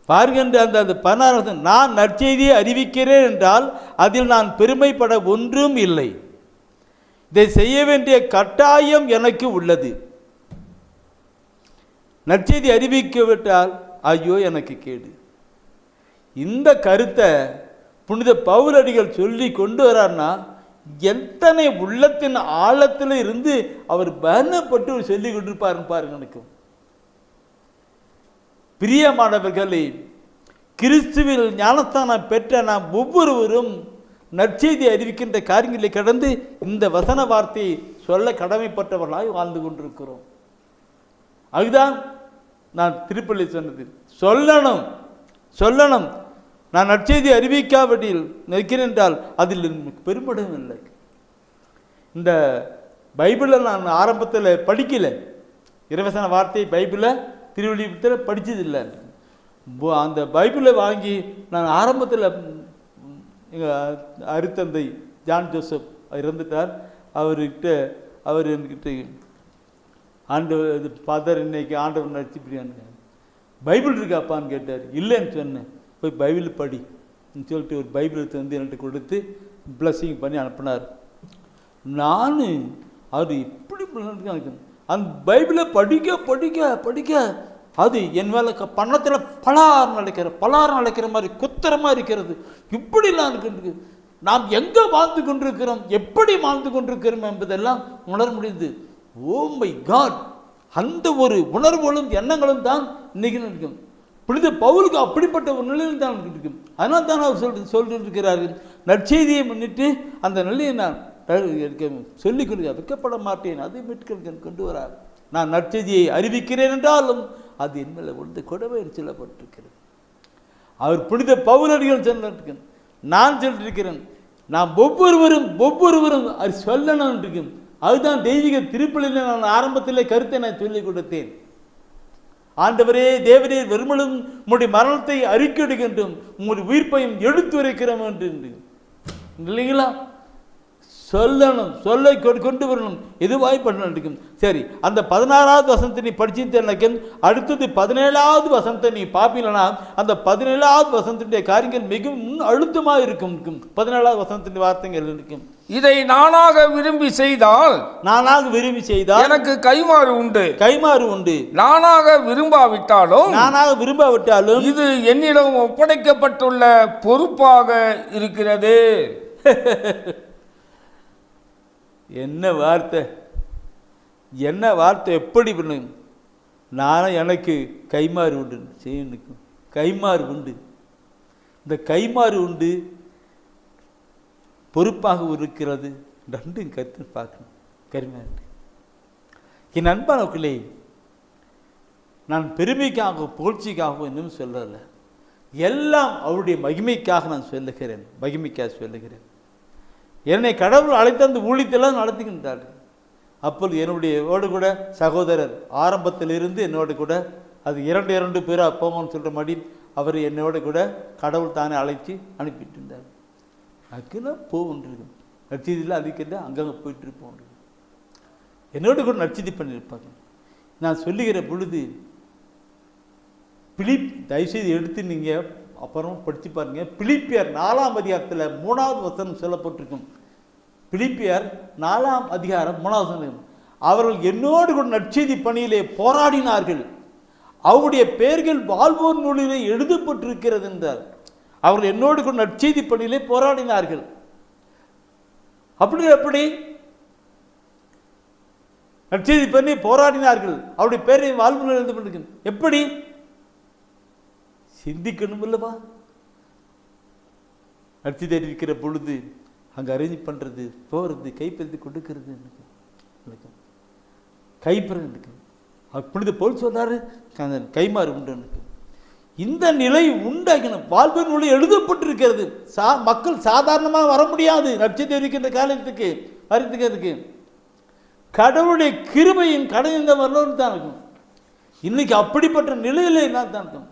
பாருங்க, அந்த 16 நான் நற்செய்தியை அறிவிக்கிறேன் என்றால் அதில் நான் பெருமைப்பட ஒன்றும் இல்லை. இதை செய்ய வேண்டிய கட்டாயம் எனக்கு உள்ளது. நற்செய்தி அறிவிக்கவிட்டால் ஐயோ எனக்கு கேடு. இந்த கருத்தை புனித பவுலடிகள் சொல்லி கொண்டு வரார்னா எத்தனை உள்ளத்தின் ஆழத்தில் இருந்து அவர் பலப்பட்டு சொல்லி கொண்டிருப்பாருன்னு பாருங்க. எனக்கு பிரியமானவர்களே, கிறிஸ்துவில் ஞானஸ்தானம் பெற்ற நாம் ஒவ்வொருவரும் நற்செய்தி அறிவிக்கின்ற காரியங்களை கடந்து இந்த வசன வார்த்தையை சொல்ல கடமைப்பட்டவர்களாய் வாழ்ந்து கொண்டிருக்கிறோம். அதுதான் நான் திருப்பள்ளி சொன்னது. சொல்லணும். நான் நற்செய்தி அறிவிக்காவிடில் நிற்கிறேன் என்றால் அதில் பெருமிடம் இல்லை. இந்த பைபிளை நான் ஆரம்பத்தில் படிக்கல, இறைவசன வார்த்தை பைபிளை திருவள்ளுவத்தில் படித்ததில்லை. அந்த பைபிளை வாங்கி நான் ஆரம்பத்தில் எங்கள் அருத்தந்தை ஜான் ஜோசப் இறந்துட்டார். அவர் என்கிட்ட ஃபாதர் இன்னைக்கு ஆண்டவர் நடிச்சுப்பிடியான்னு பைபிள் இருக்காப்பான்னு கேட்டார். இல்லைன்னு சொன்னேன். போய் பைபிள் படின்னு சொல்லிட்டு ஒரு பைபிள் வந்து என்கிட்ட கொடுத்து பிளஸ்ஸிங் பண்ணி அனுப்பினார். நான் அவர் இப்படி அந்த பைபிளை படிக்க அது என் மேலே பணத்தில் பலார் நடக்கிற மாதிரி குத்தரமாக இருக்கிறது. இப்படிலாம் இருக்கு. நாம் எங்கே வாழ்ந்து கொண்டிருக்கிறோம், எப்படி வாழ்ந்து கொண்டிருக்கிறோம் என்பதெல்லாம் உணர முடியுது. ஓ மை காட், அந்த ஒரு உணர்வுகளும் எண்ணங்களும் தான் இன்னைக்கு இருக்கும். புனித பவுலுக்கு அப்படிப்பட்ட ஒரு நிலையில் தான் இருக்கும். அதனால் தான் அவர் சொல்லிட்டு இருக்கிறார்கள், நற்செய்தியை முன்னிட்டு அந்த நிலையை நான் சொல்லிக் கொடுக்க வைக்கப்பட மாட்டேன், அதை மீட்க கொண்டு வரார். நான் நற்செய்தியை அறிவிக்கிறேன் என்றாலும் அது என் மேலே வந்து கொடவை சொல்லப்பட்டிருக்கிறது. அவர் புனித பவுலடிகள் சொல்லிருக்க, நான் சொல்லியிருக்கிறேன். நாம் ஒவ்வொருவரும் அது சொல்லணும் இருக்கும். அதுதான் தெய்வீக திருப்பலியில் நான் ஆரம்பத்திலே கருத்தை நான் சொல்லிக் கொடுத்தேன். ஆண்டவரே தேவரே, வெறுமலும் உங்களுடைய மரணத்தை அறிக்கையிடுகின்றோம், உங்களுடைய உயிர்ப்பையும் எடுத்து வைக்கிறோம் என்று இல்லைங்களா? சொல்லணும், சொல்ல கொண்டு வரணும், எதுவாய் பண்ணணும். சரி, அந்த 16வது வசனத்தை நீ படிச்சுட்டு எனக்கு அடுத்தது 17வது வசனத்தை நீ பார்ப்பீங்கன்னா அந்த 17வது வசனத்தினுடைய காரியங்கள் மிகவும் அழுத்தமாக இருக்கும். 17வது வசனத்தின் வார்த்தைகள் இருக்கும். இதை நானாக விரும்பி செய்தால் எனக்கு கைமாறு உண்டு. நானாக விரும்பாவிட்டாலும் இது என்னிடம் ஒப்படைக்கப்பட்டுள்ள பொறுப்பாக இருக்கிறது. என்ன வார்த்தை எப்படி பண்ணும்? நானும் எனக்கு கைமாறு உண்டு செய்யணும். கைமாறு உண்டு. இந்த கைமாறு உண்டு, பொறுப்பாக இருக்கிறது. ரெண்டும் கருத்து பார்க்கணும். கருமையாக என் அன்பானவர்களே, நான் பெருமைக்காக புகழ்ச்சிக்காகவும் இன்னும் சொல்லலை. எல்லாம் அவருடைய மகிமைக்காக நான் சொல்லுகிறேன். என்னை கடவுள் அழைத்த அந்த ஊழியத்தெல்லாம் நடத்துகின்றார்கள். அப்போது என்னோடு கூட சகோதரர் ஆரம்பத்திலிருந்து என்னோடு கூட அது 2 பேர் அப்போன்னு சொல்கிற மாதிரி அவர் என்னோட கூட கடவுள் தானே அழைச்சி அனுப்பிட்டு இருந்தார். அதுக்குன்னா போகின்றது நற்செய்தியில் அதுக்கிட்ட அங்கங்கே போயிட்டு இருப்போம். என்னோட கூட நற்செய்தி பண்ணியிருப்பாங்க. நான் சொல்லுகிற பொழுது தயவுசெய்து எடுத்து நீங்கள் அப்புறம் படித்து பாருங்க. பிலிப்பியர் 4ஆம் அதிகாரத்தில் 3வது வசனம் சொல்லப்பட்டிருக்கும். பிலிப்பியர் 4ஆம் அதிகாரம் 3வது வசனம், அவர்கள் என்னோடு கூட நற்செய்தி பணியிலே போராடினார்கள், அவருடைய பெயர்கள் வாழ்வோர் நூலிலே எழுதப்பட்டிருக்கிறது என்றார். அவர்கள் என்னோடு கூட நற்செய்தி பணியிலே போராடினார்கள். எப்படி நற்செய்தி பண்ணி போராடினார்கள், அவருடைய பெயரை வாழ்வு நூலில் எழுதப்பட்டிருக்கிறது. எப்படி சிந்திக்கணும் அல்லவா? நட்சி தெரிவிக்கிற பொழுது அங்கே அரேஞ்ச் பண்ணுறது, போகிறது, கைப்பற்றி கொடுக்கறது, கைப்பறது புனித போல் சொன்னார். கைமாறு உண்டு. இந்த நிலை உண்டாக்கணும். வாழ்வு நூலில் எழுதப்பட்டிருக்கிறது. மக்கள் சாதாரணமாக வர முடியாது. நட்சி தெரிவிக்கின்ற காலத்துக்கு அறிந்துக்கிறதுக்கு கடவுளுடைய கிருபையின் கடை இந்த வரலாறு தான் இருக்கும். இன்னைக்கு அப்படிப்பட்ட நிலையில என்ன தான் இருக்கும்.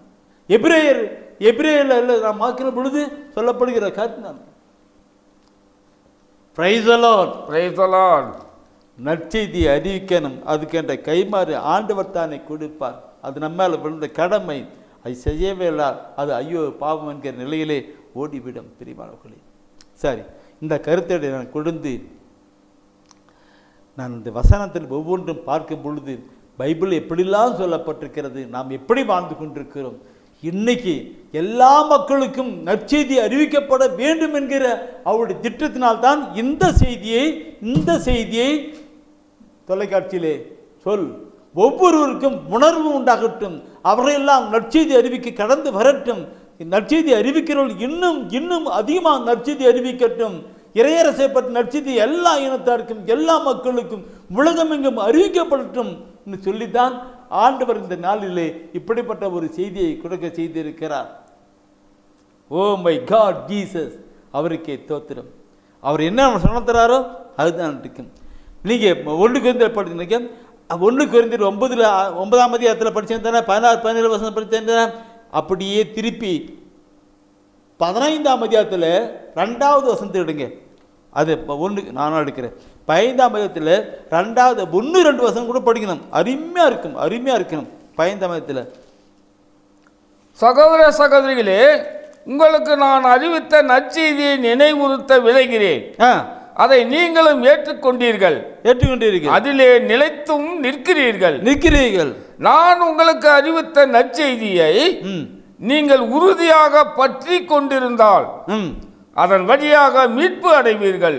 எபிரேயர்ல நாம் பார்க்கிற பொழுது சொல்லப்படுகிற கருத்து தான் நற்செய்தியை அறிவிக்கணும். அதுக்கென்ற கைமாறு ஆண்டவர் தானே கொடுப்பார். அது நம்மால் விழுந்த கடமை. அது செய்யவே இல்லை, அது ஐயோ பாவம் என்கிற நிலையிலே ஓடிவிடும். பிரியமானவர்களே, சரி, இந்த கருத்தை நான் கொடுத்து நான் இந்த வசனத்தில் ஒவ்வொன்றும் பார்க்கும் பொழுது பைபிள் எப்படிலாம் சொல்லப்பட்டிருக்கிறது, நாம் எப்படி வாழ்ந்து கொண்டிருக்கிறோம். இன்னைக்கு எல்லா மக்களுக்கும் நற்செய்தி அறிவிக்கப்பட வேண்டும் என்கிற அவருடைய திட்டத்தினால்தான் இந்த செய்தியை தொலைக்காட்சியிலே ஒவ்வொருவருக்கும் உணர்வு உண்டாகட்டும். அவரையெல்லாம் நற்செய்தி அறிவிக்க கடந்து வரட்டும். நற்செய்தி அறிவிக்கிறவர்கள் இன்னும் இன்னும் அதிகமாக நற்செய்தி அறிவிக்கட்டும். இறையரசை பற்றி நற்செய்தி எல்லா இனத்தாருக்கும் எல்லா மக்களுக்கும் உலகமெங்கும் அறிவிக்கப்படட்டும் என்று சொல்லித்தான் ஆண்டவர் இந்த நாளிலே இப்படிப்பட்ட ஒரு செய்தியை கொடுக்க செய்திருக்கிறார். ஓ மை காட் ஜீசஸ், அவருக்கே தோத்திரம். அவர் என்ன சொன்னறாரோ அதுதான் இருக்கும். நீங்கள் 1 கொரிந்தியர் படிச்சீங்க, 1 கொரிந்தியர் 9ஆம் அதிகாரத்தில் படிச்சேன், 16-17 வசனம் படித்தேன். அப்படியே திருப்பி 15ஆம் அதிகாரத்தில் 2வது வசனத்தை எடுங்க. அது 1 நானும் எடுக்கிறேன். 15ஆம் அதிகாரத்தில் 2வது 1-2 வசனம் கூட படிக்கணும். அருமையாக இருக்கும், அருமையாக இருக்கணும். 15ஆம் அதிகாரத்தில், சகோதர சகோதரிகளே, உங்களுக்கு நான் அறிவித்த நற்செய்தியை நினைவுறுத்த விளைகிறேன். அதை நீங்களும் ஏற்றுக்கொண்டீர்கள், அதிலே நிலைத்தும் நிற்கிறீர்கள். நான் உங்களுக்கு அறிவித்த நற்செய்தியை நீங்கள் உறுதியாக பற்றி கொண்டிருந்தால் அதன் வழியாக மீட்பு அடைவீர்கள்.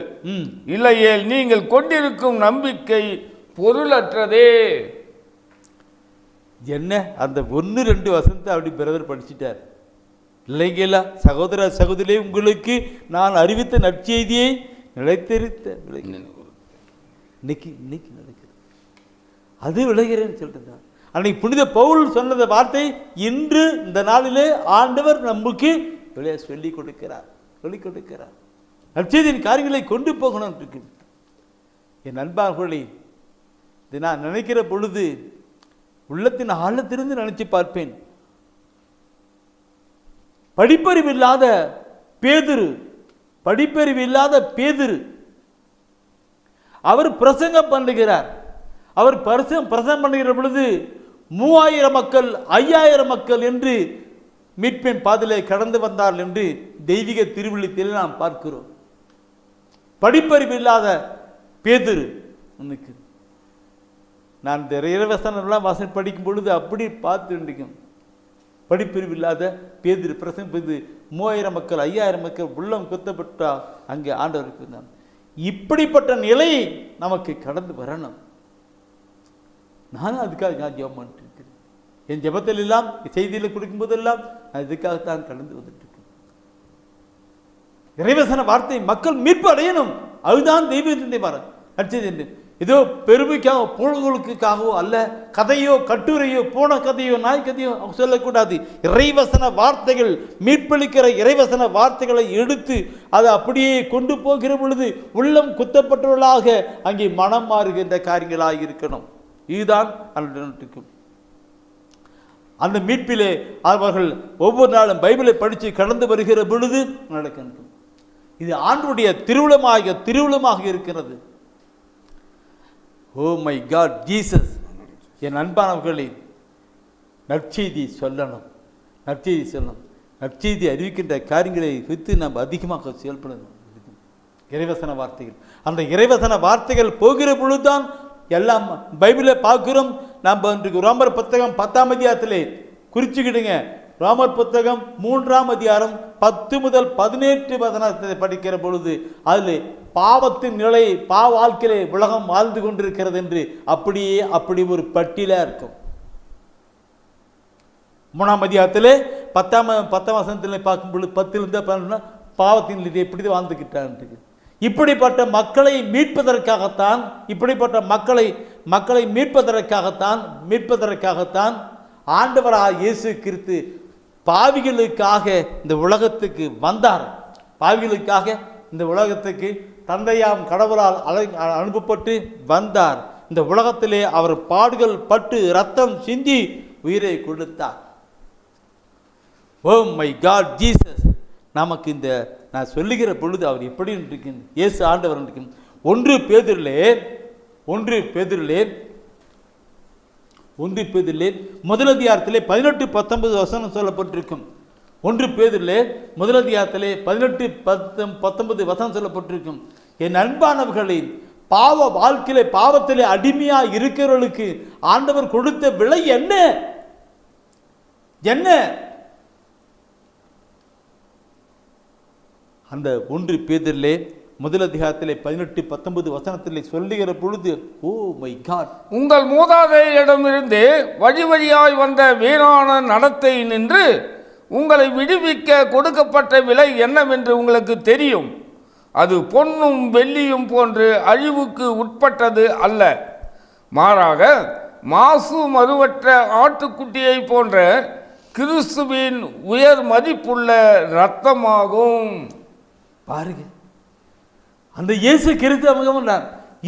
இல்லையேல் நீங்கள் கொண்டிருக்கும் நம்பிக்கை பொருளற்றதே. என்ன அந்த 1-2 வசனத்தை அப்படி பிரதர் படிச்சுட்டார். இல்லைங்களா சகோதர சகோதரி, உங்களுக்கு நான் அறிவித்த நற்செய்தியை நிலைத்திருத்த இன்னைக்கு நடக்குது, அது விளைகிறேன்னு சொல்லிட்டு அன்னைக்கு புனித பவுல் சொன்னத வார்த்தை இன்று இந்த நாளிலே ஆண்டவர் நமக்கு சொல்லிக் கொடுக்கிறார். நற்செய்தியின் காரியங்களை கொண்டு போகணும் இருக்கு. என் நண்பர்களே, இது நான் நினைக்கிற பொழுது உள்ளத்தின் ஆழத்திலிருந்து நினைச்சு பார்ப்பேன். படிப்பறிவில்லாத பேதுரு அவர் பிரசங்கம் பண்ணுகிறார். அவர் பிரசங்கம் பண்ணுகிற பொழுது 3000 மக்கள் 5000 மக்கள் என்று மீட்பின் பாதையிலே கடந்து வந்தார்கள் என்று தெய்வீக திருவிழித்தில் நாம் பார்க்கிறோம். படிப்பறிவில்லாத பேதுரு. நான் இந்த இறைவசனம்லாம் வாசனை படிக்கும் பொழுது அப்படி பார்த்து படிப்பறிவில்லாத பேதுரு பிரசங்கம் 3000 மக்கள் 5000 மக்கள் உள்ளம் குத்தப்பட்டா அங்கே ஆண்டவருக்கு தான். இப்படிப்பட்ட நிலை நமக்கு கடந்து வரணும். நானும் அதுக்காக நான் ஜெபம் பண்ணிட்டு இருக்கிறேன். என் ஜெபத்தில் எல்லாம் செய்தியில் கொடுக்கும் போதெல்லாம் நான் இதுக்காகத்தான் கடந்து வந்துட்டு இருக்கேன். இறைவசன வார்த்தை மக்கள் மீட்பு அடையணும். அதுதான் தெய்வ நற்செய்தி. ஏதோ பெருமைக்காக புகழுக்காகவோ அல்ல, கதையோ கட்டுரையோ போன கதையோ நாய் கதையோ சொல்லக்கூடாது. இறைவசன வார்த்தைகள், மீட்பளிக்கிற இறைவசன வார்த்தைகளை எடுத்து அதை அப்படியே கொண்டு போகிற பொழுது உள்ளம் குத்தப்பட்டவர்களாக அங்கே மனம் மாறுகின்ற காரியங்களாக இருக்கணும். இதுதான் அந்த மீட்பிலே அவர்கள் ஒவ்வொரு நாளும் பைபிளை படித்து கடந்து வருகிற பொழுது நடக்கணும். இது ஆண்டுடைய திருவிழமாக இருக்கிறது. ஓ மை காட் ஜீசஸ், என் அன்பானவர்களே, நற்செய்தி சொல்லணும். நற்செய்தி அறிவிக்கின்ற காரியங்களை வைத்து நாம் அதிகமாக செயல்படணும். இறைவசன வார்த்தைகள், அந்த இறைவசன வார்த்தைகள் போகிற பொழுதுதான் எல்லாம் பைபிளை பார்க்கிறோம். நாம் இன்றைக்கு ரோமர் புத்தகம் 10ஆம் அதிகாரத்திலே குறிச்சுக்கிடுங்க. ரோமர் புத்தகம் 3ஆம் அதிகாரம் 10 முதல் 18 வசனத்தை படிக்கிற பொழுது அதில் பாவத்தின் நிலை, வாழ்க்கையிலே உலகம் வாழ்ந்து கொண்டிருக்கிறது என்று அப்படி ஒரு பட்டியலா இருக்கும். 3ஆம் அதிகாரத்திலே 10ஆம் வசனத்தில் பார்க்கும் பொழுது 10 பாவத்தின் நிலை எப்படி வாழ்ந்துக்கிட்டான். இப்படிப்பட்ட மக்களை மீட்பதற்காகத்தான் ஆண்டவராக இயேசு கிறிஸ்து பாவிகளுக்காக இந்த உலகத்துக்கு வந்தார். பாவிகளுக்காக இந்த உலகத்துக்கு தந்தையாம் கடவுளால் அனுப்பப்பட்டு வந்தார். இந்த உலகத்திலே அவர் பாடுகள் பட்டு ரத்தம் சிந்தி உயிரை கொடுத்தார். ஓ மை காட் ஜீசஸ், நமக்கு இந்த நான் சொல்லுகிற பொழுது அவர் எப்படி இருக்கு, இயேசு ஆண்டவர் இருக்கு. 1 பேதுருவிலே 1 அதிகாரத்திலே 18-19 வசனம் சொல்லப்பட்டிருக்கும். 1 பேதுருவிலே 1 அதிகாரத்திலே 18-19 வசனம் சொல்லப்பட்டிருக்கும். என் அன்பானவர்களே, வாழ்க்கையிலே பாவத்திலே அடிமையா இருக்கிறவர்களுக்கு ஆண்டவர் கொடுத்த விலை என்ன? அந்த 1 பேதுருவிலே 1 அதிகாரத்திலே 18-19 வசனத்திலே சொல்லுகிற பொழுது, ஓ மை காட், உங்கள் மூதாதையரிடமிருந்து வழி வழியாய் வந்த வீணான நடத்தை நின்று உங்களை விடுவிக்க கொடுக்கப்பட்ட விலை என்னவென்று உங்களுக்கு தெரியும். அது பொன்னும் வெள்ளியும் போன்று அழிவுக்கு உட்பட்டது அல்ல, மாறாக மாசு மறுவற்ற ஆட்டுக்குட்டியை போன்ற கிறிஸ்துவின் உயர் மதிப்புள்ள இரத்தமாகும். பாருங்க, அந்த இயேசு கிறிஸ்து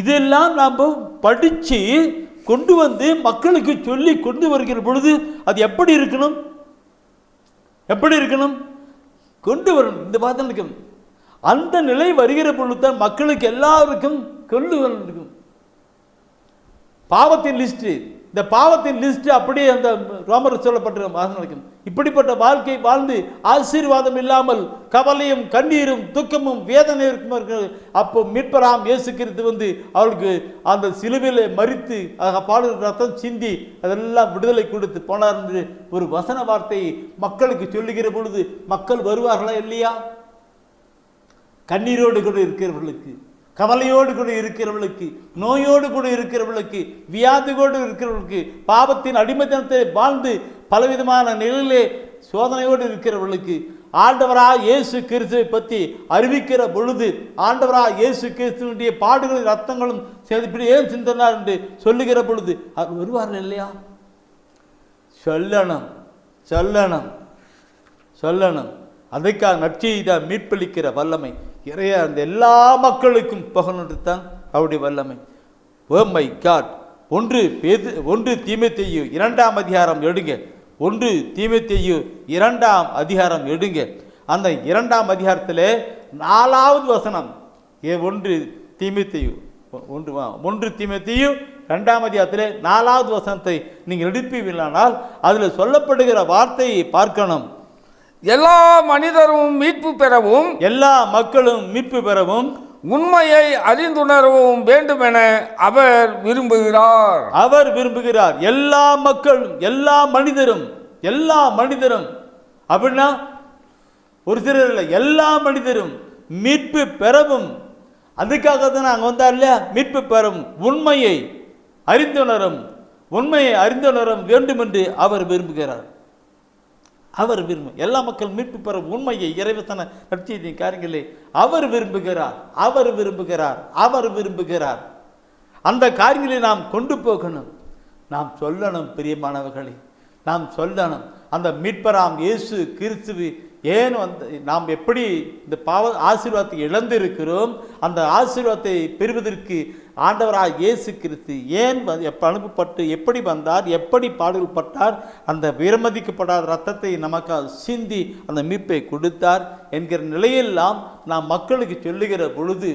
இதெல்லாம் நாம் படித்து கொண்டு வந்து மக்களுக்கு சொல்லி கொண்டு வருகிற பொழுது அது எப்படி இருக்கணும்? எப்படி இருக்கணும்? கொண்டு வரணும். இந்த வார்த்தை அந்த நிலை வருகிற பொழுது தான் மக்களுக்கு எல்லாருக்கும் கொண்டு வரணும். பாவத்தின் லிஸ்ட், இந்த பாவத்தின் லிஸ்ட் அப்படியே அந்த ரோமர் சொல்லப்பட்டிருக்கும். இப்படிப்பட்ட வாழ்க்கை வாழ்ந்து ஆசீர்வாதம் இல்லாமல் கவலையும் கண்ணீரும் துக்கமும் வேதனையும் இருக்கிறது. அப்போ மீட்பராம் இயேசு கிறிஸ்து வந்து அவளுக்கு அந்த சிலுவையிலே மரித்து பாடு ரத்தம் சிந்தி அதெல்லாம் விடுதலை கொடுத்து போனார் என்று ஒரு வசன வார்த்தையை மக்களுக்கு சொல்லுகிற பொழுது மக்கள் வருவார்களா இல்லையா? கண்ணீரோடு கூட இருக்கிறவர்களுக்கு, கவலையோடு கூட இருக்கிறவர்களுக்கு, நோயோடு கூட இருக்கிறவர்களுக்கு, வியாதியோடு இருக்கிறவர்களுக்கு, பாவத்தின் அடிமைத்தனத்தை வாழ்ந்து பலவிதமான நிலையிலே சோதனையோடு இருக்கிறவர்களுக்கு ஆண்டவராக இயேசு கிறிஸ்துவை பற்றி அறிவிக்கிற பொழுது ஆண்டவராக இயேசு கிறிஸ்துவனுடைய பாடுகளும் ரத்தங்களும் இப்படி ஏன் சிந்தனார் என்று சொல்லுகிற பொழுது அவர் வருவார்கள் இல்லையா? சொல்லணும் சொல்லணும் சொல்லணும். அதுக்காக நற்செய்தியை மீட்பளிக்கிற வல்லமை இறைய அந்த எல்லா மக்களுக்கும் பகனுட்டு தான் அவருடைய வல்லமை. Oh my God. 1 தீமோத்தேயு 2ஆம் அதிகாரம் எடுங்க. 1 தீமோத்தேயு 2ஆம் அதிகாரம் எடுங்க. அந்த 2ஆம் அதிகாரத்தில் 4வது வசனம். 1 தீமோத்தேயு 2ஆம் அதிகாரத்தில் 4வது வசனத்தை நீங்கள் எடுப்பீர்களானால் அதில் சொல்லப்படுகிற வார்த்தையை பார்க்கணும். எல்லா மனிதரும் மீட்பு பெறவும், எல்லா மக்களும் மீட்பு பெறவும், உண்மையை அறிந்துணரவும் வேண்டுமென அவர் விரும்புகிறார். அவர் விரும்புகிறார். எல்லா மக்களும், எல்லா மனிதரும், எல்லா மனிதரும் அப்படின்னா ஒரு சிலர் இல்லை, எல்லா மனிதரும் மீட்பு பெறவும். அதுக்காக தான் நாங்கள் வந்தார் இல்லையா? மீட்பு பெறவும், உண்மையை அறிந்துணரும், உண்மையை அறிந்துணரும் வேண்டும் என்று அவர் விரும்புகிறார். அவர் எல்லா மக்கள் மீட்பு பெற உண்மையை இறைவசன நற்செய்தி காரியங்களே அவர் விரும்புகிறார். அவர் விரும்புகிறார். அவர் விரும்புகிறார். அந்த காரியங்களை நாம் கொண்டு போகணும். நாம் சொல்லணும் பிரியமானவர்களே, நாம் சொல்லணும். அந்த மீட்பராம் இயேசு கிறிஸ்துவு ஏன் வந்து நாம் எப்படி இந்த ஆசீர்வாதத்தை இழந்திருக்கிறோம், அந்த ஆசீர்வாதத்தை பெறுவதற்கு ஆண்டவராக இயேசு கிறிஸ்து ஏன் எப்போ அனுப்பப்பட்டு எப்படி வந்தார், எப்படி பாடுகள் பட்டார், அந்த விரமதிக்கப்படாத ரத்தத்தை நமக்காக சிந்தி அந்த மீட்பை கொடுத்தார் என்கிற நிலையெல்லாம் நாம் மக்களுக்கு சொல்லுகிற பொழுது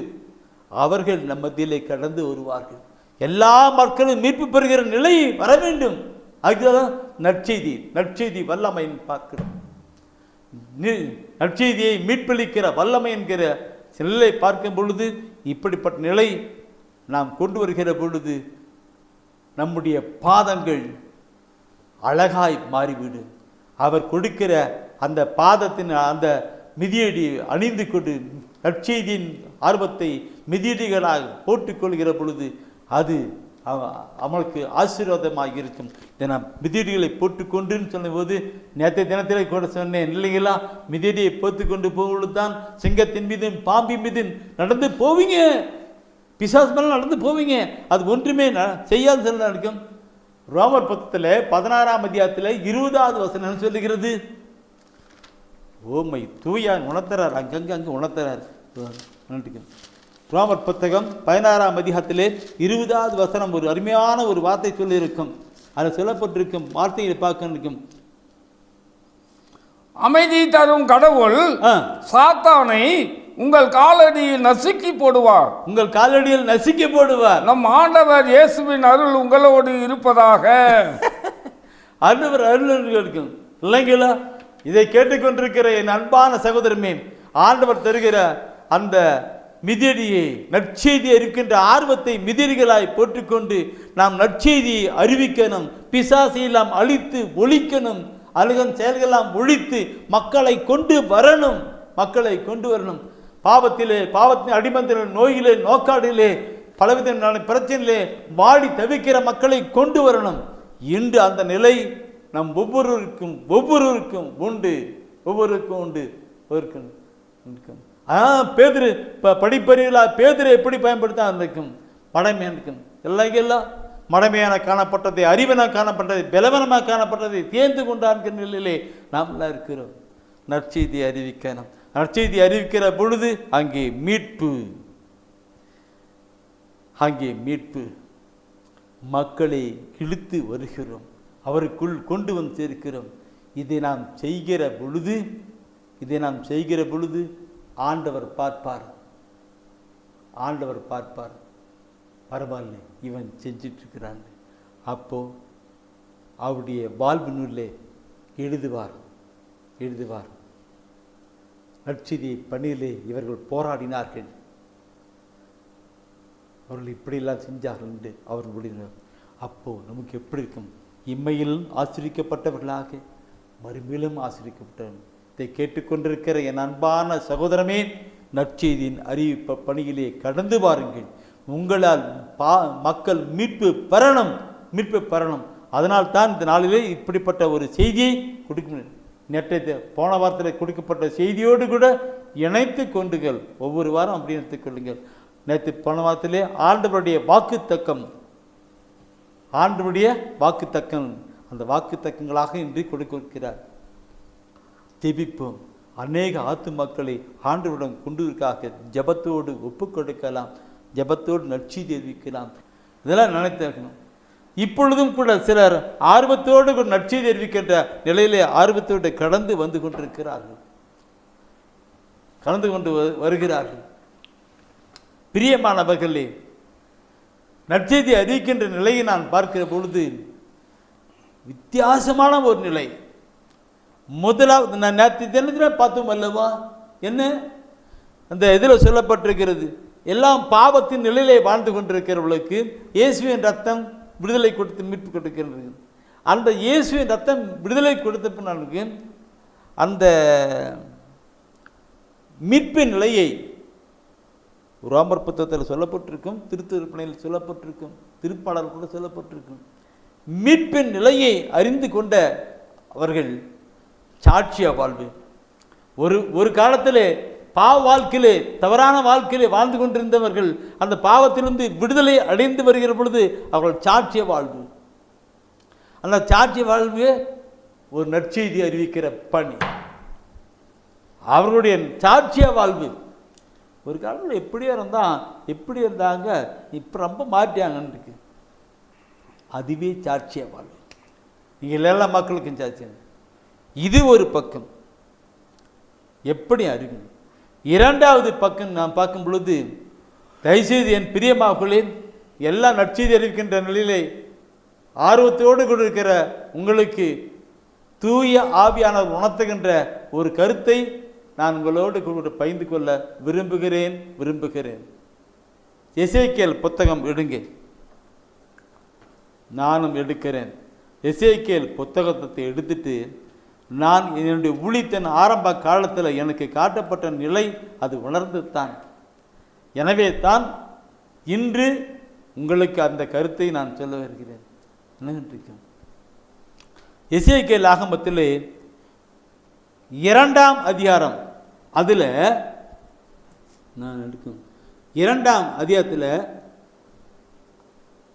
அவர்கள் நம்ம மத்தியிலே கடந்து வருவார்கள். எல்லா மக்களும் மீட்பு பெறுகிற நிலை வர வேண்டும். அதுதான் நற்செய்தி வல்லமைன்னு பார்க்கிறோம். நற்செய்தியை மீட்பளிக்கிற வல்லமை என்கிற நிலை பார்க்கும் பொழுது இப்படிப்பட்ட நிலை நாம் கொண்டு வருகிற பொழுது நம்முடைய பாதங்கள் அழகாய் மாறிவிடும். அவர் கொடுக்கிற அந்த பாதத்தின் அந்த மிதியடி அணிந்து கொண்டு நற்செய்தியின் ஆர்வத்தை மிதியடிகளாக போட்டுக்கொள்கிற பொழுது அது அவனுக்கு ஆசீர்வாதமாக இருக்கும். நான் மிதியடிகளை போட்டுக்கொண்டுன்னு சொன்னபோது நேற்றைய தினத்திலே கூட சொன்னேன் இல்லைங்களா? மிதியடியை போட்டுக்கொண்டு போகும்பொழுது தான் சிங்கத்தின் மீதும் பாம்பின் மீதும் நடந்து போவீங்க, பிசாசு மேலே நடந்து போவீங்க. அது ஒன்றுமே செய்யாது சொல்ல நடக்கும். ரோமர் 16ஆம் அதிகாரத்தில் 20வது வசனம் சொல்லுகிறது. ஓமை தூயான் உணர்த்துறார், அங்கங்கே உணர்த்துறார். ரோமர் 16ஆம் அதிகாரத்திலே 20வது வசனம் ஒரு அருமையான ஒரு வார்த்தை சொல்லியிருக்கும். அதில் சொல்லப்பட்டிருக்கும் வார்த்தைகளை பார்க்க இருக்கும். அமைதி தரும் கடவுள் சாத்தானை உங்கள் காலடியில் நசுக்கி போடுவார். உங்கள் காலடியில் நசுக்கி போடுவார். நம் ஆண்டவர் இயேசுவின் அருள் உங்களோடு இருப்பதாக. ஆண்டவர் அருள் இருக்கும் இல்லைங்களா? இதை கேட்டுக்கொண்டிருக்கிற என் அன்பான சகோதரமே, ஆண்டவர் தருகிற அந்த மிதியடியை நற்செய்தி இருக்கின்ற ஆர்வத்தை மிதியடிகளாய் போட்டுக்கொண்டு நாம் நற்செய்தியை அறிவிக்கணும். பிசாசை நாம் அழித்து ஒழிக்கணும். அழுகன் செயல்களெல்லாம் ஒழித்து மக்களை கொண்டு வரணும். மக்களை கொண்டு வரணும். பாவத்தின் அடிமந்திர நோயிலே நோக்காடிலே பலவித பிரச்சனையிலே வாடி தவிக்கிற மக்களை கொண்டு வரணும். இன்று அந்த நிலை நம் ஒவ்வொருவருக்கும் உண்டு. ஒவ்வொருக்கும் உண்டு. பேதுரு படிப்பறிவிலா பேதுரு எப்படி பயன்படுத்த இருக்கும்? மடமையாக இருக்கும். எல்லாம் மடமையான காணப்பட்டதை, அறிவனாக காணப்பட்டதை, பலவனமாக காணப்பட்டதை தேர்ந்து கொண்டான்கிற நிலையிலே நாமெல்லாம் இருக்கிறோம். நற்செய்தி அறிவிக்கணும். நற்செய்தி அறிவிக்கிற பொழுது அங்கே மீட்பு மக்களை இழுத்து வருகிறோம், அவருக்குள் கொண்டு வந்து சேர்க்கிறோம். இதை நாம் செய்கிற பொழுது ஆண்டவர் பார்ப்பார். பரவாயில்ல, இவன் செஞ்சிட்டு இருக்கிறான். அப்போ அவருடைய வாழ்வு நூலே எழுதுவார். நற்செய்தி பணியிலே இவர்கள் போராடினார்கள், அவர்கள் இப்படியெல்லாம் செஞ்சார்கள் என்று அவர் முடிந்தார். அப்போ நமக்கு எப்படி இருக்கும்? இம்மையிலும் ஆசிரிக்கப்பட்டவர்களாக, மறுமையிலும் ஆசிரிக்கப்பட்டவர்கள். இதை கேட்டுக்கொண்டிருக்கிற என் அன்பான சகோதரமே, நற்செய்தியின் அறிவிப்பு பணியிலே கடந்து பாருங்கள். உங்களால் மக்கள் மீட்பு பெறணும். அதனால் தான் இந்த நாளிலே இப்படிப்பட்ட ஒரு செய்தியை கொடுக்க நேற்றைய போன வாரத்தில் கொடுக்கப்பட்ட செய்தியோடு கூட இணைத்து கொண்டுங்கள். ஒவ்வொரு வாரம் அப்படி இணைத்துக் கொள்ளுங்கள். நேற்று போன வாரத்திலே ஆண்டவருடைய வாக்குத்தக்கம் அந்த வாக்குத்தக்கங்களாக இன்று கொடுக்கிறார். ஜெபிப்போம். அநேக ஆத்துமக்களை ஆண்டவரிடம் கொண்டுவதற்காக ஜெபத்தோடு ஒப்புக் கொடுக்கலாம், ஜெபத்தோடு நற்செய்தி அறிவிக்கலாம். இதெல்லாம் நினைத்திருக்கணும். இப்பொழுதும் கூட சிலர் ஆர்வத்தோடு கூட நற்செய்தி அறிவிக்கின்ற நிலையிலே ஆர்வத்தோடு கடந்து வந்து வருகிறார்கள். பிரியமானவர்களே, நற்செய்தி அறிவிக்கின்ற நிலையை நான் பார்க்கிற பொழுது வித்தியாசமான ஒரு நிலை. முதலாவது நான் நேற்று தினத்தில் பார்த்தோம் அல்லவா, என்ன அந்த இதில் சொல்லப்பட்டிருக்கிறது, எல்லாம் பாவத்தின் நிலையிலே வாழ்ந்து கொண்டிருக்கிறவர்களுக்கு இயேசுவின் ரத்தம் விடுதலை கொடுத்து மீட்பு கொடுக்கிறது. அந்த இயேசுவின் ரத்தம் விடுதலை கொடுத்த பின்னாலுக்கு அந்த மீட்பின் நிலையை ரோமர் புத்தகத்தில் சொல்லப்பட்டிருக்கும், திருத்துவப்பனையில் சொல்லப்பட்டிருக்கும், திருப்பாடல் கூட சொல்லப்பட்டிருக்கும். மீட்பின் நிலையை அறிந்து கொண்ட அவர்கள் சாட்சியா வாழ்வு. ஒரு காலத்திலே பாவ வாழ்க்கையிலே, தவறான வாழ்க்கையிலே வாழ்ந்து கொண்டிருந்தவர்கள் அந்த பாவத்திலிருந்து விடுதலை அடைந்து வருகிற பொழுது அவர்கள் சாட்சிய வாழ்வு. அந்த சாட்சிய வாழ்வு ஒரு நற்செய்தி அறிவிக்கிற பணி, அவர்களுடைய சாட்சிய வாழ்வு. ஒரு காலத்தில் எப்படி இருந்தாங்க, இப்போ ரொம்ப மாற்றியாங்க. அதுவே சாட்சிய வாழ்வு. நீங்கள் எல்லா மக்களுக்கும் சாட்சியம். இது ஒரு பக்கம் எப்படி அறிவு. இரண்டாவது பக்கம் நான் பார்க்கும் பொழுது, தயவுசெய்து என் பிரியமாக்களே, எல்லா நற்செய்தி அறிவிக்கின்ற நிலையிலே ஆர்வத்தோடு கூட இருக்கிற உங்களுக்கு தூய ஆவியானவர் உணர்த்துகின்ற ஒரு கருத்தை நான் உங்களோடு கூட பகிர்ந்து கொள்ள விரும்புகிறேன். எசேக்கியேல் புத்தகம் எடுங்க, நானும் எடுக்கிறேன். எசேக்கியேல் புத்தகத்தை எடுத்துட்டு, நான் என்னுடைய ஊழியத்தின் ஆரம்ப காலத்தில் எனக்கு காட்டப்பட்ட நிலை அது உணர்ந்து தான். எனவே தான் இன்று உங்களுக்கு அந்த கருத்தை நான் சொல்ல வருகிறேன். என்னென்றிருக்கும் எசேக்கியேல் ஆகமத்தில் 2ஆம் அதிகாரம், அதில் நான் எடுக்கும் 2ஆம் அதிகாரத்தில்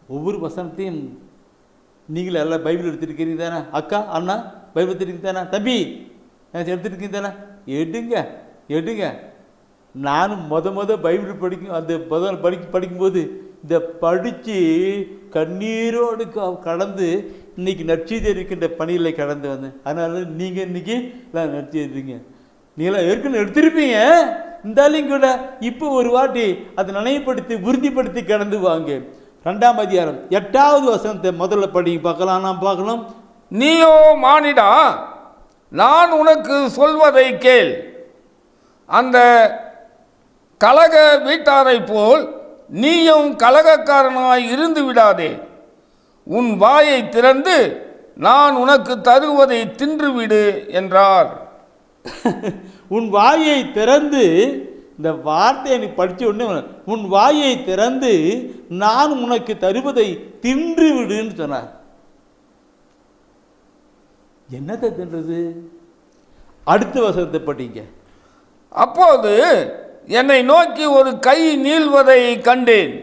ஒவ்வொரு வசனத்தையும் நீங்கள் எல்லாம் பைபிள் எடுத்துருக்கிறீங்க தானே? அக்கா, அண்ணா பைபிள் எடுத்துருக்கீங்க தானே? தம்பி எடுத்துருக்கீங்க தானே? எடுங்க. நானும் பைபிள் படிக்கும்போது இதை படித்து கண்ணீரோடு கடந்து இன்னைக்கு நற்செய்தி இருக்கின்ற பணியில் கடந்து வந்தேன். அதனால நீங்கள் இன்னைக்கு நற்செய்திங்க, நீங்களாம் ஏற்கனவே எடுத்திருப்பீங்க. இருந்தாலும் கூட இப்போ ஒரு வாட்டி அதை நினைவுபடுத்தி உறுதிப்படுத்தி கடந்து வாங்க. 2ஆம் அதிகாரம் 8வது வசனத்தை முதல்ல பார்க்கலாம். நீயோ மானிடா, நான் உனக்கு சொல்வதை கேள். அந்த கலக வீட்டாரை போல் நீயும் கலகக்காரனாய் இருந்து விடாதே. உன் வாயை திறந்து நான் உனக்கு தருவதை தின்றுவிடு என்றார். உன் வாயை திறந்து, இந்த வார்த்தையை எனக்கு படித்த உடனே, உன் வாயை திறந்து நான் உனக்கு தருவதை தின்று விடுன்னு சொன்னார். என்னத்தை தின்றது? அடுத்த வசனத்தை படிங்க. அப்போது என்னை நோக்கி ஒரு கை நீள்வதை கண்டேன்.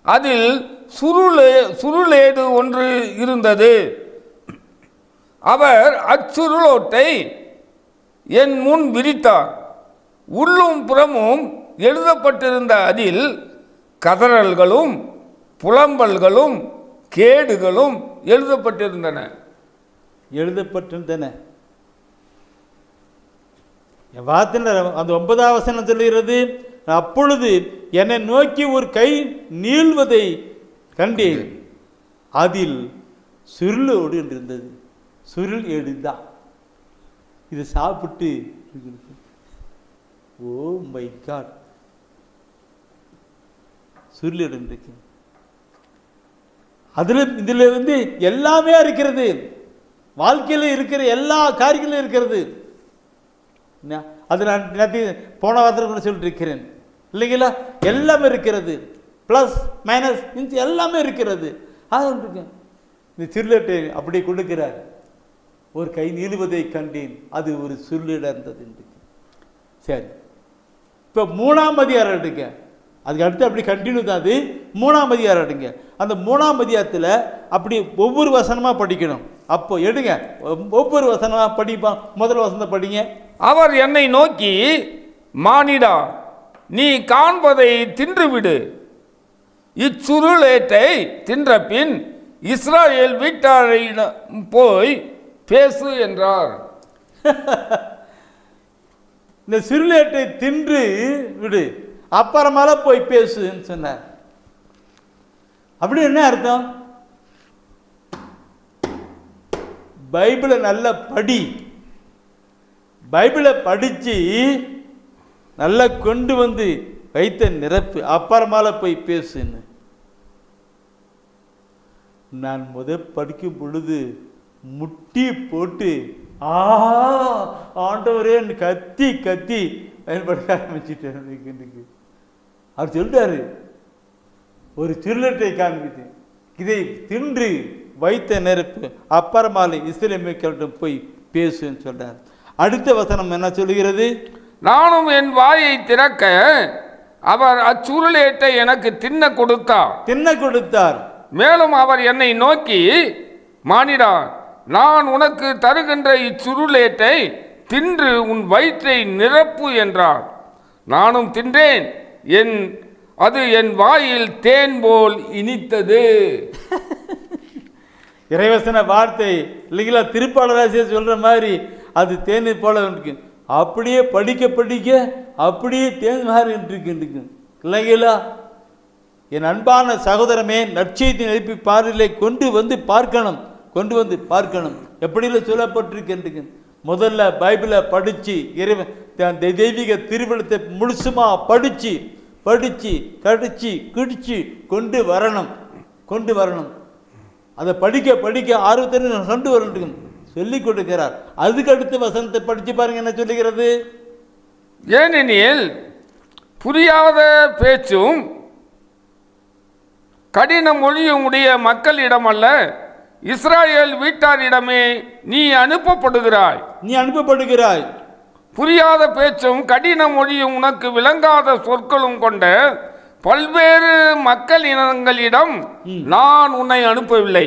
அதில் சுருளேடு ஒன்று இருந்தது. அவர் அச்சுருளோட்டை என் முன் விரித்தார். உள்ளும் புறமும் எழுதப்பட்டிருந்த அதில் கதறல்களும் புலம்பல்களும் கேடுகளும் எழுதப்பட்டிருந்தன. அந்த 9ஆம் வசனம் சொல்லுகிறது, அப்பொழுது என்னை நோக்கி ஒரு கை நீள்வதை கண்டேன். அதில் சுருளோடு இருந்தது. சுருள் எடுதான் இது சாப்பிட்டு. ஓ மை காட், சுருள் இருக்கு. இதுல எல்லாமே இருக்கிறது. வாழ்க்கையில இருக்கிற எல்லா காரியங்களும் இருக்கிறது. அது நான் போன வாரத்தில் சொல்லிட்டு இருக்கிறேன் இல்லைங்களா? எல்லாமே இருக்கிறது. பிளஸ் மைனஸ் எல்லாமே இருக்கிறது. இந்த சிறுலட்டை அப்படி கொடுக்கிறார். ஒரு கை நீளுவதை கண்டேன், அது ஒரு சுருளிட இருந்தது. சரி, இப்போ 3ஆம் அதிகாரம் எடுங்க. அதுக்கு அடுத்து அப்படி கண்டினியூ தான். அது 3ஆம் அதிகாரம் எடுங்க. அந்த 3ஆம் அதிகாரத்தில் அப்படி ஒவ்வொரு வசனமாக படிக்கணும். அப்போ எடுங்க, ஒவ்வொரு வசனமாக படிப்பான். முதல் வசனத்தை படிங்க. அவர் என்னை நோக்கி, மானிடா, நீ காண்பதை தின்றுவிடு. இச்சுருளேட்டை தின்ற பின் இஸ்ராயேல் வீட்டாரிடம் போய் பேசு என்றார். இந்த சுருளேட்டை தின்று விடு, அப்புறமால போய் பேசுன்னு சொன்னார். அப்படி என்ன அர்த்தம்? பைபிளை நல்லா படி, பைபிளை படிச்சு நல்லா கொண்டு வந்து வைத்த நிரப்பு, அப்புறமால போய் பேசுன்னு. நான் படிக்கும் பொழுது முட்டி போட்டு ஆண்டவரே கத்தி கத்தி பயன்படுத்த ஆரம்பிச்சுட்டேன். அவர் சொல்றாரு, ஒரு சிறுலட்டை காண்பித்து இதை தின்று வைத்த நெருப்பு, அப்புறமாலை இஸ்ரவேல் மக்களிடம் போய் பேசுன்னு சொல்றார். அடுத்த வசனம் என்ன சொல்லுகிறது? நானும் என் வாயை திறக்க அவர் அச்சுருளேட்டை எனக்கு தின்ன கொடுத்தார். மேலும் அவர் என்னை நோக்கி, மானிடா, நான் உனக்கு தருகின்ற இச்சுருளேட்டை தின்று உன் வயிற்றை நிரப்பு என்றார். நானும் தின்றேன், அது என் வாயில் தேன் போல் இனித்தது. இறைவசன வார்த்தை இல்லைங்களா? திருப்பாளராசிரியர் சொல்ற மாதிரி அது தேன் போல இருக்கு. அப்படியே படிக்க படிக்க அப்படியே தேன் மாதிரி இருக்கு இல்லைங்களா? என் அன்பான சகோதரமே, நற்செய்தி எழுப்பி பார்வையை கொண்டு வந்து பார்க்கணும். எப்படிலாம் சொல்லப்பட்டிருக்கு. முதல்ல பைபிளை படித்து இறைவன் தெய்வீக திருவிழத்தை முழுசுமா படித்து கடிச்சு கிடிச்சு கொண்டு வரணும். அதை படிக்க ஆர்வத்தை கொண்டு வரணும் சொல்லி கொடுக்கிறார். அதுக்கு அடுத்து வசனத்தை படித்து பாருங்க என்ன சொல்லுகிறது? ஏனெனில் புரியாத பேச்சும் கடின மொழியும் உடைய மக்களிடம் அல்ல, இஸ்ராயேல் வீட்டாரிடமே நீ அனுப்பப்படுகிறாய். புரியாத பேச்சும் கடின மொழியும் உனக்கு விளங்காத சொற்களும் கொண்ட பல்வேறு மக்கள் இனங்களிடம் நான் உன்னை அனுப்பவில்லை.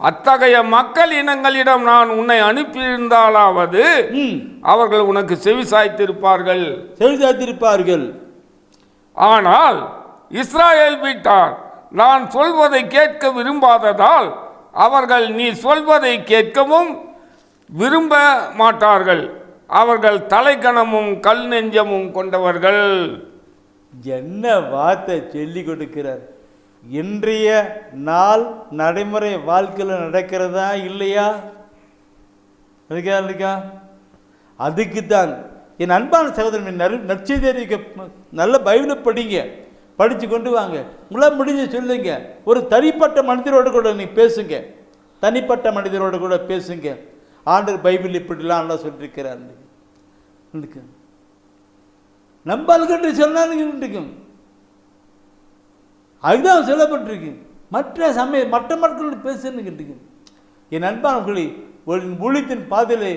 அத்தகைய மக்கள் இனங்களிடம் நான் உன்னை அனுப்பியிருந்தாலாவது அவர்கள் உனக்கு செவிசாய்த்திருப்பார்கள். ஆனால் இஸ்ராயேல் வீட்டார் நான் சொல்வதை கேட்க விரும்பாததால் அவர்கள் நீ சொல்வதை கேட்கவும் விரும்ப மாட்டார்கள். அவர்கள் தலைக்கணமும் கல் நெஞ்சமும் கொண்டவர்கள். என்ன வார்த்தை சொல்லி கொடுக்கிறார்! இன்றைய நாள் நடைமுறை வாழ்க்கையில் நடக்கிறதா இல்லையா? அதுக்கு தான் என் அன்பான சகோதரன், நற்செய்தி நல்ல பைபிளை படித்து கொண்டு வாங்க. உங்களால் முடிஞ்சு சொல்லுங்க. ஒரு தனிப்பட்ட மனிதரோடு கூட நீ பேசுங்க. ஆண்டவர் பைபிள் இப்படிலாம் சொல்லியிருக்கிறார். நம்பாளுக்கு சொன்னாலும் அதுதான் சொல்லப்பட்டிருக்கு. மற்ற மக்களோடு பேசுன்னு. என் அன்பானவர்களே, ஊழியத்தின் பாதையிலே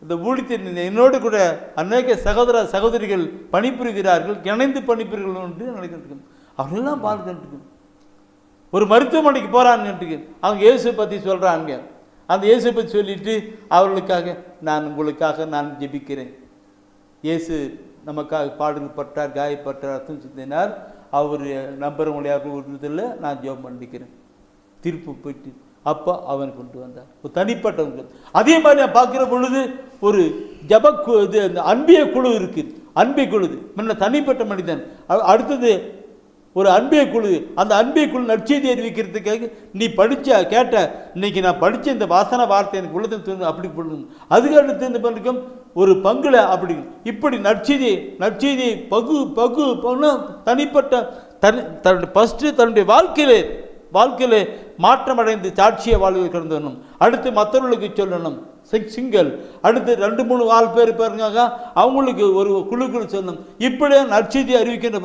இந்த ஊழியத்தில் என்னோடு கூட அநேக சகோதர சகோதரிகள் பணிபுரிகிறார்கள், இணைந்து பணிபுரிகள் என்று நினைக்கின்றோம். அவர்களெல்லாம் பார்க்கின்றோம். ஒரு மருத்துவமனைக்கு போகிறான்னு அவங்க இயேசு பற்றி சொல்கிறாங்க. அந்த இயேசு பற்றி சொல்லிட்டு அவர்களுக்காக உங்களுக்காக நான் ஜெபிக்கிறேன். இயேசு நமக்காக பாடுபட்டார், காயப்பட்டார், ரத்தம் சிந்தினார், அவர் நம்புறவங்களையாக விடுறதில்லை, நான் ஜெபம் பண்ணிக்கிறேன். திருப்பு போயிட்டு அப்போ அவன் கொண்டு வந்தார். ஒரு தனிப்பட்டவங்க. அதே மாதிரி நான் பார்க்குற பொழுது ஒரு இது அந்த அன்பிய குழு இருக்குது. அன்பிய குழு முன்ன தனிப்பட்ட மனிதன், அடுத்தது ஒரு அன்பிய குழு. அந்த அன்பிய குழு நற்செய்தி அறிவிக்கிறதுக்காக நீ கேட்ட இன்னைக்கு நான் படித்த இந்த வாசன வார்த்தை எனக்கு உள்ளத்தில் தோணும் அப்படி பண்ணணும். அதுக்கு அடுத்து இந்த பண்ணிக்கும் ஒரு பங்குல அப்படி இப்படி நற்செய்தியை பகு தனிப்பட்ட தன்னுடைய வாழ்க்கையிலே மாற்றமடைந்து சாட்சிய வாழ்வில் கடந்து வரணும். அடுத்து மற்றவர்களுக்கு சொல்லணும். சிங்கிள் அடுத்து 2-3 பேர் பாருங்க, அவங்களுக்கு ஒரு குழுக்கள் சொல்லணும். இப்படியே நற்செய்தி அறிவிக்கின்ற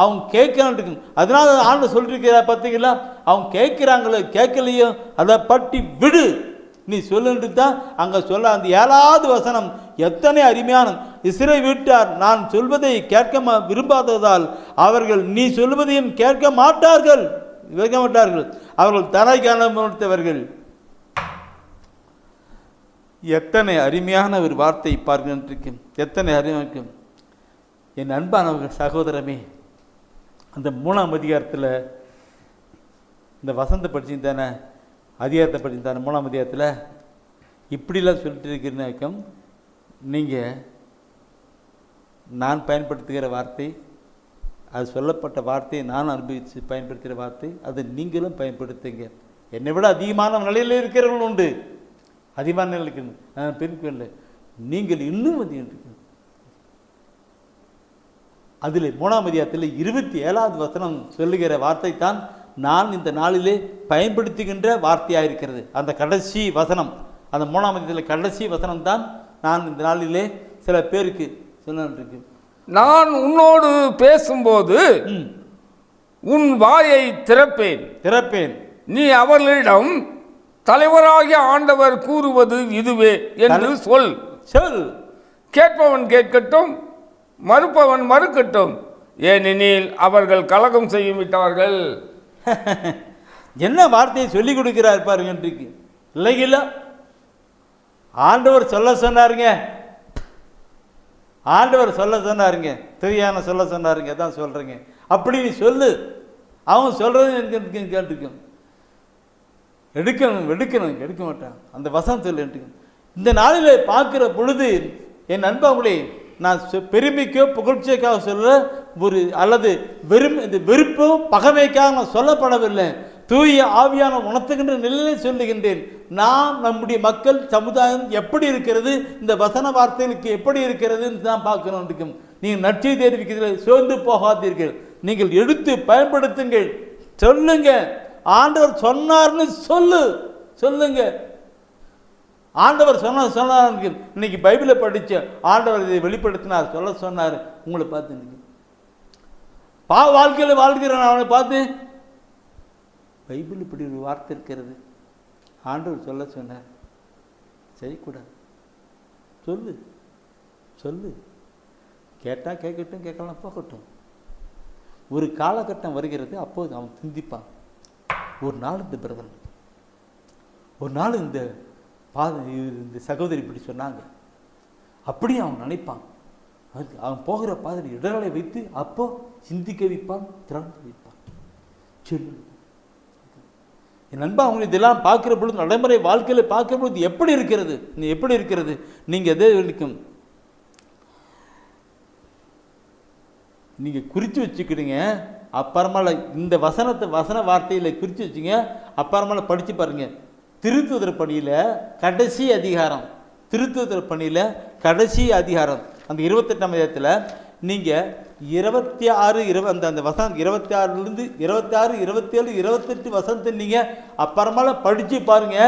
அவங்க கேட்கணும். அதனால ஆண்டு சொல்லிருக்கிற பார்த்தீங்களா, அவங்க கேட்குறாங்களோ கேட்கலையோ அதை பட்டி விடு, நீ சொல்லுன்ட்டு தான் அங்கே சொல்ல. அந்த 7வது வசனம் எத்தனை அருமையான. இஸ்ரவேல் வீட்டார் நான் சொல்வதை கேட்க விரும்பாததால் அவர்கள் நீ சொல்வதையும் கேட்க மாட்டார்கள். அவர்கள் தரை காணவர்கள். எத்தனை அருமையான ஒரு வார்த்தை பார்க்கின்றிருக்கும், எத்தனை அருமையாக. என் அன்பானவர்கள் சகோதரமே, அந்த 3ஆம் அதிகாரத்தில் இந்த வசந்த படிச்சுதானே அதிகாரத்தை படிச்சுதானே 3ஆம் அதிகாரத்தில் இப்படிலாம் சொல்லிட்டு இருக்கிறனாக்கம், நீங்கள் நான் பயன்படுத்துகிற வார்த்தை, அது சொல்லப்பட்ட வார்த்தையை நான் அனுபவித்து பயன்படுத்துகிற வார்த்தை, அதை நீங்களும் பயன்படுத்துங்க. என்னை விட அதிகமான நிலையில் இருக்கிறவர்கள் உண்டு, அதிகமான நிலைக்கு நான் பெருக்கவில்லை, நீங்கள் இன்னும் அதிகம். அதில் 3ஆம் அதிகாரத்தில் 27வது வசனம் சொல்லுகிற வார்த்தை தான் நான் இந்த நாளிலே பயன்படுத்துகின்ற வார்த்தையாக இருக்கிறது. அந்த கடைசி வசனம், அந்த 3ஆம் அதிகாரத்தில் கடைசி வசனம் தான் நான் இந்த நாளிலே சில பேருக்கு சொன்ன. நான் உன்னோடு பேசும்போது உன் வாயை திறப்பேன், நீ அவர்களிடம் தலைவராகிய ஆண்டவர் கூறுவது இதுவே என்று சொல். கேட்பவன் கேட்கட்டும், மறுப்பவன் மறுக்கட்டும், ஏனெனில் அவர்கள் கலகம் செய்யும் விட்டார்கள். என்ன வார்த்தையை சொல்லிக் கொடுக்கிறார் பாருங்க. இன்றைக்கு இல்லைங்களா, ஆண்டவர் சொல்ல சொன்னாருங்க, ஆண்டவர் சொல்ல சொன்னாருங்க, தெரியான சொல்ல சொன்னாருங்க, தான் சொல்றீங்க. அப்படி நீ சொல்லு, அவன் சொல்றது கேட்டுக்கும். எடுக்க மாட்டான். அந்த வசனம் சொல்லு. இந்த நாளில் பார்க்கிற பொழுது என் நண்பர்களே, நான் பெருமைக்கோ புகழ்ச்சிக்காக சொல்ல ஒரு அல்லது வெறுப்போ பகமைக்காக நான் சொல்லப்படவில்லை. தூய ஆவியான உணர்த்துகின்ற நிலையிலே சொல்லுகின்றேன். நாம் நம்முடைய மக்கள் சமுதாயம் எப்படி இருக்கிறது, இந்த வசன வார்த்தைகளுக்கு எப்படி இருக்கிறதுன்னு தான் பார்க்கணும். நீங்கள் நற்செய்தி தெரிவிக்கிறீர்கள், சோர்ந்து போகாதீர்கள், நீங்கள் எடுத்து பயன்படுத்துங்கள், சொல்லுங்க. ஆண்டவர் சொன்னார்னு சொல்லுங்க. ஆண்டவர் சொன்னார். இன்னைக்கு பைபிளை படிச்ச ஆண்டவர் இதை வெளிப்படுத்தினார், சொல்ல சொன்னார். உங்களை பார்த்து வாழ்க்கையில் வாழ்கிறேன், அவனை பார்த்து பைபிள் இப்படி ஒரு வார்த்தை இருக்கிறது, ஆண்டவர் சொல்ல சொன்னார், செய்யக்கூடாது. சொல்லு. கேட்டால் கேட்கட்டும், கேட்கலாம் போகட்டும். ஒரு காலகட்டம் வருகிறது, அப்போது அவன் சிந்திப்பான். ஒரு நாள் இந்த பிரதன், ஒரு நாள் இந்த சகோதரி இப்படி சொன்னாங்க, அப்படியே அவன் நினைப்பான். அதுக்கு அவன் போகிற பாதையில் இடர்களை வைத்து அப்போ சிந்திக்க வைப்பான், திறந்து வைப்பான். சொல்லு என் நண்பா, அவங்க இதெல்லாம் பார்க்குற பொழுது, நடைமுறை வாழ்க்கையில் பார்க்குற பொழுது எப்படி இருக்கிறது, நீங்கள் எதை இருக்கும் நீங்கள் குறித்து வச்சுக்கிடுங்க. அப்புறமால இந்த வசன வார்த்தையில் குறித்து வச்சுங்க. அப்புறமால படித்து பாருங்க. திருத்துதர் பணியில் கடைசி அதிகாரம், அந்த 28ஆம் அதிகாரத்தில் நீங்கள் 26 அந்த வசனம் 26லேருந்து 26, 27, 28 வசனத்தை நீங்கள் அப்புறமால படித்து பாருங்க.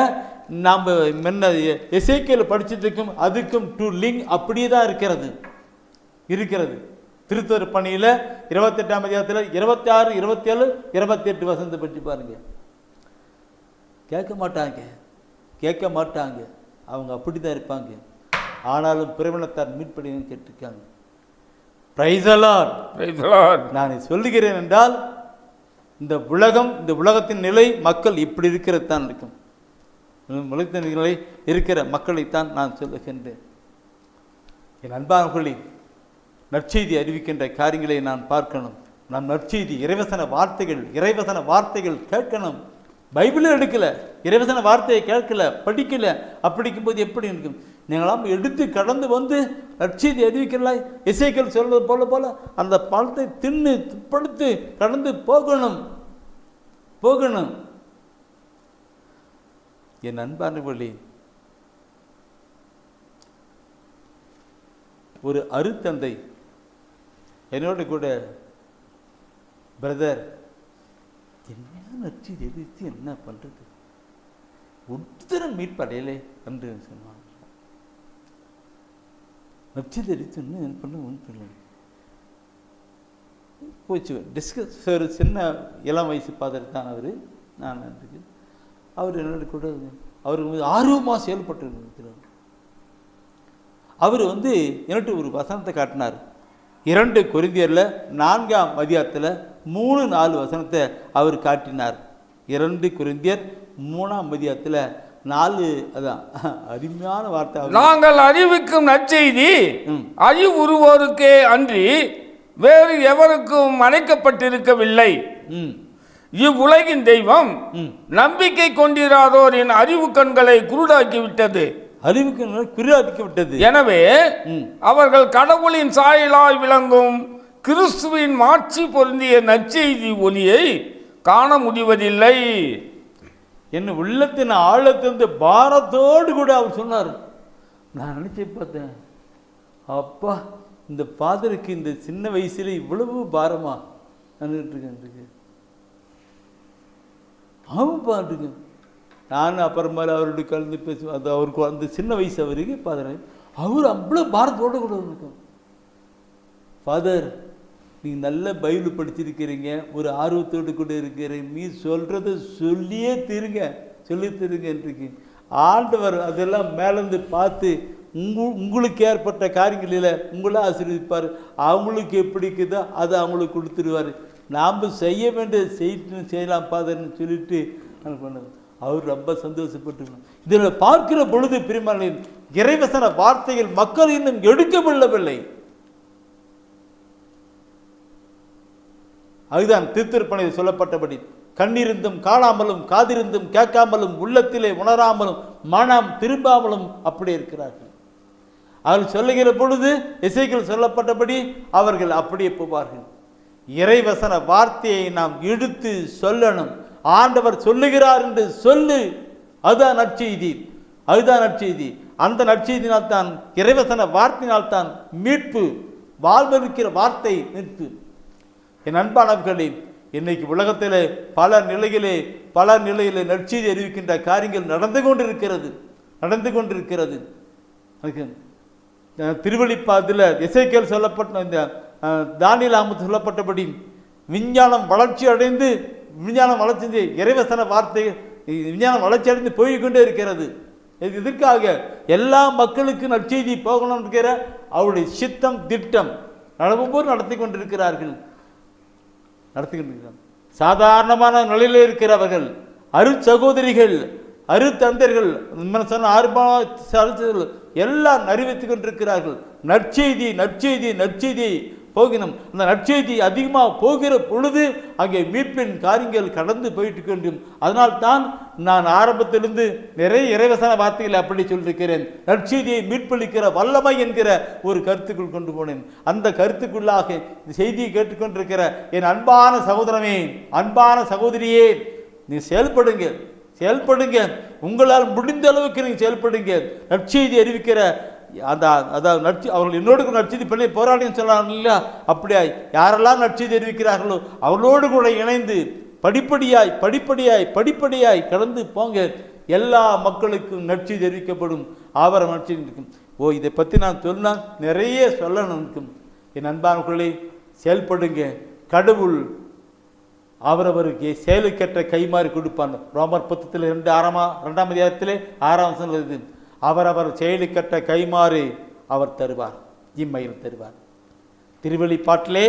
நாம் முன்ன எசேக்கியேல் படிச்சுட்டு இருக்கும் அதுக்கும் டு லிங்க் அப்படியே தான் இருக்கிறது. திருத்துதர் பணியில் 28ஆம் அதிகாரத்தில் 26, 27, 28 வசனத்தை பற்றி பாருங்க. கேட்க மாட்டாங்க, அவங்க அப்படி தான் இருப்பாங்க. ஆனாலும் பிரிவினத்தார் மீட்படையும் கேட்டிருக்காங்க. Praise the Lord. Praise the Lord. நான் சொல்லுகிறேன் என்றால் இந்த உலகத்தின் நிலை மக்கள் இப்படி இருக்கிறது தான் இருக்கும். உலகத்தின் நிலை இருக்கிற மக்களைத்தான் நான் சொல்லுகின்றேன். என் அன்பானவர்களே, நற்செய்தி அறிவிக்கின்ற காரியங்களை நான் பார்க்கணும். நம் நற்செய்தி இறைவசன வார்த்தைகள் கேட்கணும். பைபிளே எடுக்கல, இறைவசன வார்த்தையை கேட்கல, படிக்கல. அப்படிக்கும்போது எப்படி இருக்கும்? நீங்களாம் எடுத்து கடந்து வந்து நற்செய்தி அறிவிக்கலாம். எசேக்கியேல் சொல்வது போல அந்த பழத்தை தின்னு துப்படுத்து கடந்து போகணும். என் அன்பானவர்களே, ஒரு அருத்தந்தை என்னோட கூட, பிரதர் என்ன நற்செய்தி எதிர்த்து என்ன பண்றது, ஒருத்தரம் மீட்படையலே என்று சொன்னான். நற்செய்தி எதிர்த்து என்ன பண்ண ஒன்று போச்சு. டிஸ்கஸ் ஒரு சின்ன இளம் வயசு பாதர் தான் அவர். நான் அவர் என்னோட கூட அவர் ஆர்வமாக செயல்பட்டு இருக்கிறார். அவர் என்கிட்ட ஒரு வசனத்தை காட்டினார். 2 கொரிந்தியரில் 4ஆம் அதிகாரத்தில் 3-4 வசனத்தை அவர் காட்டினார். 2 கொரிந்தியர் 3ஆம் அதிகாரத்தில் 4. அதான் அருமையான வார்த்தை. நாங்கள் அறிவிக்கும் நற்செய்தி அறிவுறுவோருக்கே அன்றி வேறு எவருக்கும் அழைக்கப்பட்டிருக்கவில்லை. இவ்வுலகின் தெய்வம் நம்பிக்கை கொண்டிராதோரின் அறிவு கண்களை குருடாக்கிவிட்டது. எனவே அவர்கள் கடவுளின் சாயலாய் விளங்கும் கிறிஸ்துவின் மாட்சி பொருந்திய நற்செய்தி ஒளியை காண முடிவதில்லை. என்ன உள்ளத்தின் ஆழத்திலிருந்து பாரத்தோடு கூட அவர் சொன்னார். நான் நினைச்சு பார்த்தேன், அப்பா இந்த ஃபாதருக்கு இந்த சின்ன வயசுல இவ்வளவு பாரமா இருக்கேன். ஆமாப்பாட்டுங்க. நான் அப்புறமா அவருடைய கலந்து பேசுவேன். அது அவருக்கு அந்த சின்ன வயசு அவருக்கு ஃபாதர், அவர் அவ்வளோ பாரத்தோடு கூட இருக்கும். ஃபாதர், நீங்கள் நல்ல பைபிள் படிச்சிருக்கிறீங்க, ஒரு ஆர்வத்தோடு கூட இருக்கிறீங்க, நீ சொல்கிறத சொல்லி தருங்க. ஆண்டவர் அதெல்லாம் மேலேருந்து பார்த்து உங்களுக்கு ஏற்பட்ட காரியங்களில் உங்களை ஆசீர்வதிப்பார். அவங்களுக்கு எப்படிக்குதோ அதை அவங்களுக்கு கொடுத்துருவார். நாம் செய்ய வேண்டியதை செய்யலாம் ஃபாதர்னு சொல்லிட்டு பண்ணது. அவர் ரொம்ப சந்தோஷப்பட்டு இதில் பார்க்கிற பொழுது பிரியமானவர்களே, இறைவசன வார்த்தைகள் மக்கள் இன்னும் எடுக்கப்படவில்லை. அதுதான் திருத்திருப்பணியில் சொல்லப்பட்டபடி கண்ணிருந்தும் காணாமலும் காதிருந்தும் கேட்காமலும் உள்ளத்திலே உணராமலும் மனம் திரும்பாமலும் அப்படி இருக்கிறார்கள். அவர்கள் சொல்லுகிற பொழுது எசேக்கியேல் சொல்லப்பட்டபடி அவர்கள் அப்படியே போவார்கள். இறைவசன வார்த்தையை நாம் எடுத்து சொல்லணும். ஆண்டவர் சொல்லுகிறார் என்று சொல்லு. அதுதான் நற்செய்தி. அந்த நற்செய்தினால் தான், இறைவசன வார்த்தையினால் தான் மீட்பு, வாழ்வளிக்கிற வார்த்தை மீட்பு. என் அன்பானவர்களே, இன்னைக்கு உலகத்திலே பல நிலையிலே நற்செய்தி அறிவிக்கின்ற காரியங்கள் நடந்து கொண்டிருக்கிறது. திருவெளிப்பாட்டில் எசேக்கியேல் சொல்லப்பட்ட இந்த தானியேல் சொல்லப்பட்டபடி விஞ்ஞானம் வளர்ச்சி அடைந்து இறைவசன வார்த்தை விஞ்ஞானம் வளர்ச்சி அடைந்து போய்கொண்டே இருக்கிறது. இதற்காக எல்லா மக்களுக்கும் நற்செய்தி போகணும் இருக்கிற அவருடைய சித்தம் திட்டம் ஒவ்வொரு நடத்தி கொண்டிருக்கிறார்கள். சாதாரணமான நிலையில் இருக்கிறவர்கள், அருட்சகோதரிகள், அருத்தந்தர்கள், எல்லாம் அறிவித்துக் கொண்டிருக்கிறார்கள். நற்செய்தி போகணும். அந்த நற்செய்தி அதிகமாக போகிற பொழுது அங்கே மீட்பின் காரியங்கள் கடந்து போயிட்டு கொண்டும். அதனால் தான் நான் ஆரம்பத்திலிருந்து நிறைய இறைவசன வார்த்தைகள் அப்படி சொல்லியிருக்கிறேன். நற்செய்தியை மீட்பளிக்கிற வல்லமை என்கிற ஒரு கருத்துக்குள் கொண்டு போனேன். அந்த கருத்துக்குள்ளாக இந்த செய்தியை கேட்டுக்கொண்டிருக்கிற என் அன்பான சகோதரமே, அன்பான சகோதரியே, நீ செயல்படுங்க. உங்களால் முடிந்த அளவுக்கு நீங்கள் செயல்படுங்க. நற்செய்தி அறிவிக்கிற அதாவது அவர்கள் என்னோடு கூட நற்செய்தி பண்ணி போராடின்னு சொன்னாங்க இல்லையா? அப்படியா யாரெல்லாம் நற்செய்தி அறிவிக்கிறார்களோ அவர்களோடு கூட இணைந்து படிப்படியாய் கடந்து போங்க. எல்லா மக்களுக்கும் நற்செய்தி அறிவிக்கப்படும். ஆவரம் நற்செய்தி இருக்கும். இதை பற்றி நான் சொன்னால் நிறைய சொல்லணும் இருக்கும். என் அன்பானவர்களே, செயல்படுங்க. கடவுள் அவரவருக்கு செயலுக்கேற்ற கைமாறி கொடுப்பாங்க. ரோமர் 10:2 2ஆம் அதிகாரத்திலே 6ஆம் வசனம். அவரவர் செயலுக்கற்ற கைமாறு அவர் தருவார், இம்மையில் தருவார். திருவெளிப்பாட்டிலே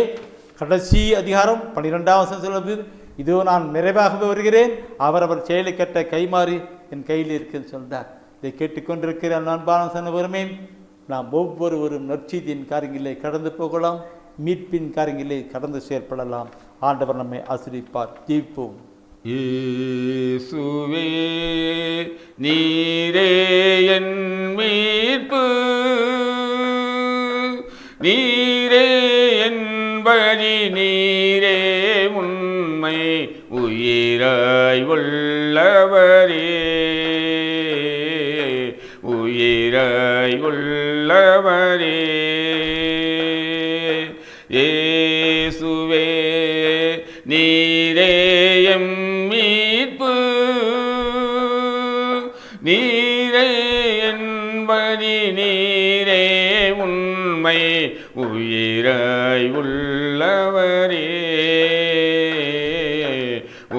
கடைசி அதிகாரம் 12ஆம் சொல்வது, இதோ நான் நிறைவாகவே வருகிறேன், அவரவர் செயலுக்கற்ற கைமாறு என் கையில் இருக்குன்னு சொல்றார். இதை கேட்டுக்கொண்டிருக்கிற அன்பான சகோதரமே, நாம் ஒவ்வொருவரும் நற்செய்தியின் காரியங்களை கடந்து போகலாம், மீட்பின் காரியங்களை கடந்து செயற்படலாம். ஆண்டவர் நம்மை ஆசீர்வதிப்பார். ஜெபிப்போம். இயேசுவே நீரே என் மீட்பு, நீரே என் வழி, நீரே உண்மை, உயிராய் உள்ளவரே, உயிராய் உள்ளவரே. இயேசுவே நீரே எம் மீட்பு, நீரே என் வழி, நீரே உண்மை, உயிராய் உள்ளவரே,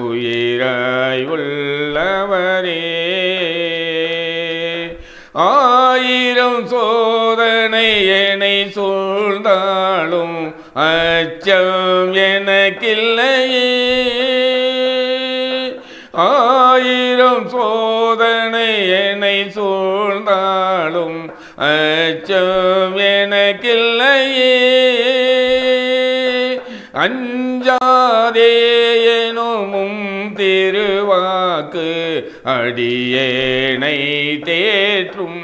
உயிராய் உள்ளவரே. ஆயிரம் சோதனை என்னை சூழ்ந்தாலும் அச்சம் எனக்கில்லையே, ஆயிரம் சோதனை என்னை சூழ்ந்தாலும் அச்சம் எனக்கில்லையே. அஞ்சாதே எனும் திருவாக்கு அடியேனை தேற்றும்,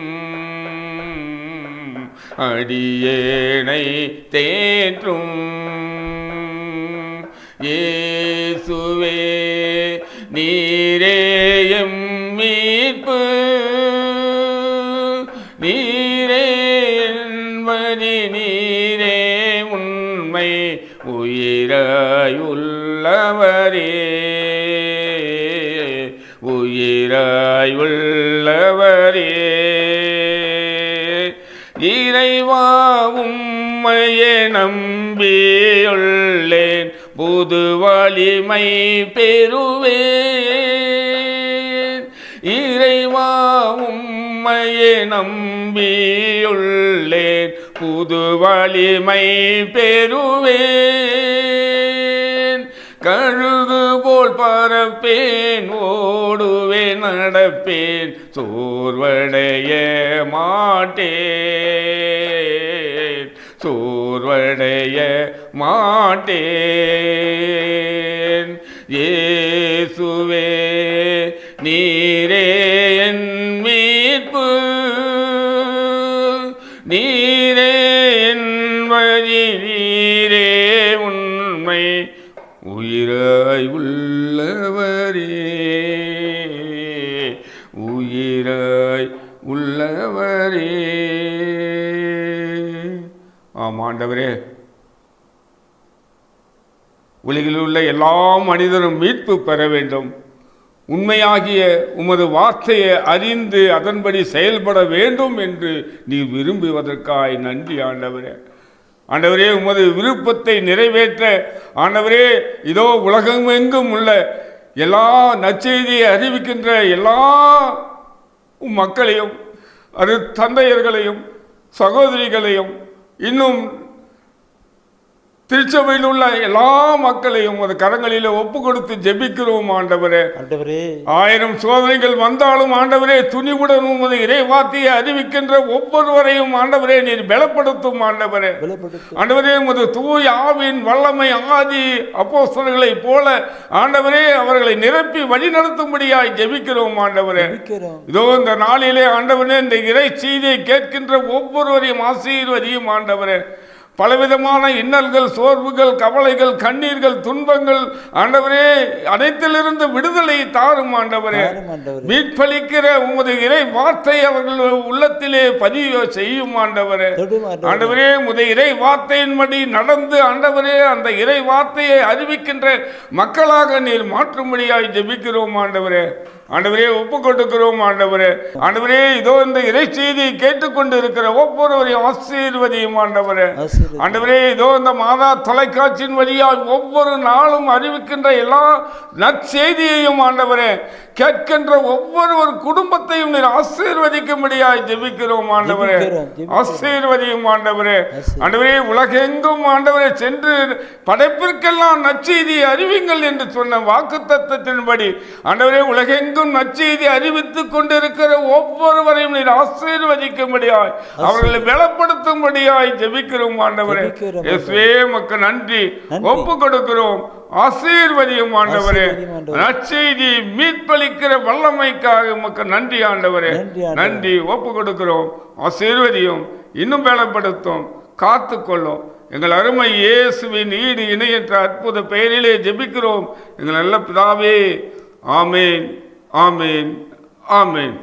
அடியேனை தேற்றும். இயேசுவே நீரே எம் மீட்பு, நீரே என் வழி, நீரே உண்மை, உயிராய் உள்ளவரே, உயிராய் உள்ளவரே. இறைவா உம்மையே நம்பியுள்ளேன், புது வலிமை பெறுவேன். இறைவா உம்மையே நம்பியுள்ளேன், புது வலிமை பெறுவேன். கழுகு போல் பறப்பேன், ஓடுவேன், நடப்பேன், சோர்வடைய மாட்டேன், சோர்வடைய மாட்டேன். இயேசுவே நீரே என் மீட்பு, நீரே என் வழி, நீரே உண்மை, உயிராய் உள்ளவரே, உயிராய் உள்ளவரே. ஆம் ஆண்டவரே, உலகில் உள்ள எல்லா மனிதரும் மீட்பு பெற வேண்டும், உண்மையாகிய உமது வார்த்தையை அறிந்து அதன்படி செயல்பட வேண்டும் என்று நீ விரும்புவதற்காய் நன்றி ஆண்டவரே. ஆண்டவரே, உமது விருப்பத்தை நிறைவேற்ற ஆண்டவரே, இதோ உலகமெங்கும் உள்ள எல்லா நற்செய்தியை அறிவிக்கின்ற எல்லா மக்களையும், அது தந்தையர்களையும் சகோதரிகளையும், இன்னும் திருச்சபையில் உள்ள எல்லா மக்களையும் ஒரு கரங்களில் ஒப்பு கொடுத்து ஜெபிக்கிறோம் ஆண்டவரே. ஆண்டவரே, ஆயிரம் சோதனைகள் வந்தாலும் ஆண்டவரே, துணிவுடன் உமது இறை வார்த்தையை அறிவிக்கின்ற ஒவ்வொருவரையும் ஆண்டவரே நீர் பலப்படுத்தும் ஆண்டவரே. ஆண்டவரே, உமது தூய ஆவியின் வல்லமை ஆதி அப்போஸ்தலர்களை போல ஆண்டவரே அவர்களை நிரப்பி வழிநடத்தும்படியாய் ஜெபிக்கிறோம் ஆண்டவரே. இதோ இந்த நாளிலே ஆண்டவரே, இந்த இறை செய்தியை கேட்கின்ற ஒவ்வொருவரையும் ஆசீர்வதியும் ஆண்டவரே. பலவிதமான இன்னல்கள், சோர்வுகள், கவலைகள், கண்ணீர்கள், துன்பங்கள் ஆண்டவரே அனைத்திலிருந்து விடுதலை தாரும் ஆண்டவரே. மீட்பளிக்கிற உமது இறை வார்த்தை அவர்கள் உள்ளத்திலே பதிவு செய்யும் ஆண்டவரே. ஆண்டவரே, உமது இறை வார்த்தையின்படி நடந்து ஆண்டவரே அந்த இறை வார்த்தையை அறிவிக்கின்ற மக்களாக நீர் மாற்றும்படியாய் ஜெபிக்கிறோம் ஆண்டவரே. ஆண்டவரே ஒப்பு கொடுக்கிறோம் ஆண்டவரே. ஆண்டவரே இதோ இந்த இறை செய்தியை கேட்டுக்கொண்டு இருக்கிற ஒவ்வொருவரையும் ஆசீர்வதியும் ஆண்டவரே. ஆண்டவரே இதோ இந்த மாதா தொலைக்காட்சியின் வழியாக ஒவ்வொரு நாளும் அறிவிக்கின்ற எல்லா நற்செய்தியையும் ஆண்டவரே கேட்கின்ற ஒவ்வொரு குடும்பத்தையும் நீர் ஆசீர்வதிக்கும்படியாய் ஜெபிக்கிறோம் ஆண்டவரே. ஆசீர்வதியும் ஆண்டவரே. ஆண்டவரே உலகெங்கும் ஆண்டவரே சென்று படைப்பிற்கெல்லாம் நற்செய்தியை அறிவிங்கள் என்று சொன்ன வாக்குத்தத்தத்தின்படி ஆண்டவரே உலகெங்கும் நற்செய்தி அறிவித்துக் கொண்டிருக்கிற ஒவ்வொருவரையும் நீர் ஆசீர்வதிக்கும்படியாய் அவர்களை பலப்படுத்தும்படியாய் ஜெபிக்கிறோம் ஆண்டவரே. இயேசுவே உமக்கு நன்றி ஒப்பு கொடுக்கிறோம். ஆசீர்வதியும் ஆண்டவரே. நற்செய்தி மீட்பளிக்கிற வல்லமைக்காக உமக்கு நன்றி ஆண்டவரே. நன்றி ஒப்பு கொடுக்கிறோம். ஆசீர்வதியும், இன்னும் பலப்படுத்தும், காத்துக்கொள்ளும். எங்கள் அருமை இயேசுவின் ஈடு இணையற்ற அற்புத பெயரிலே ஜெபிக்கிறோம் எங்கள் நல்ல பிதாவே. ஆமேன், ஆமேன், ஆமேன்.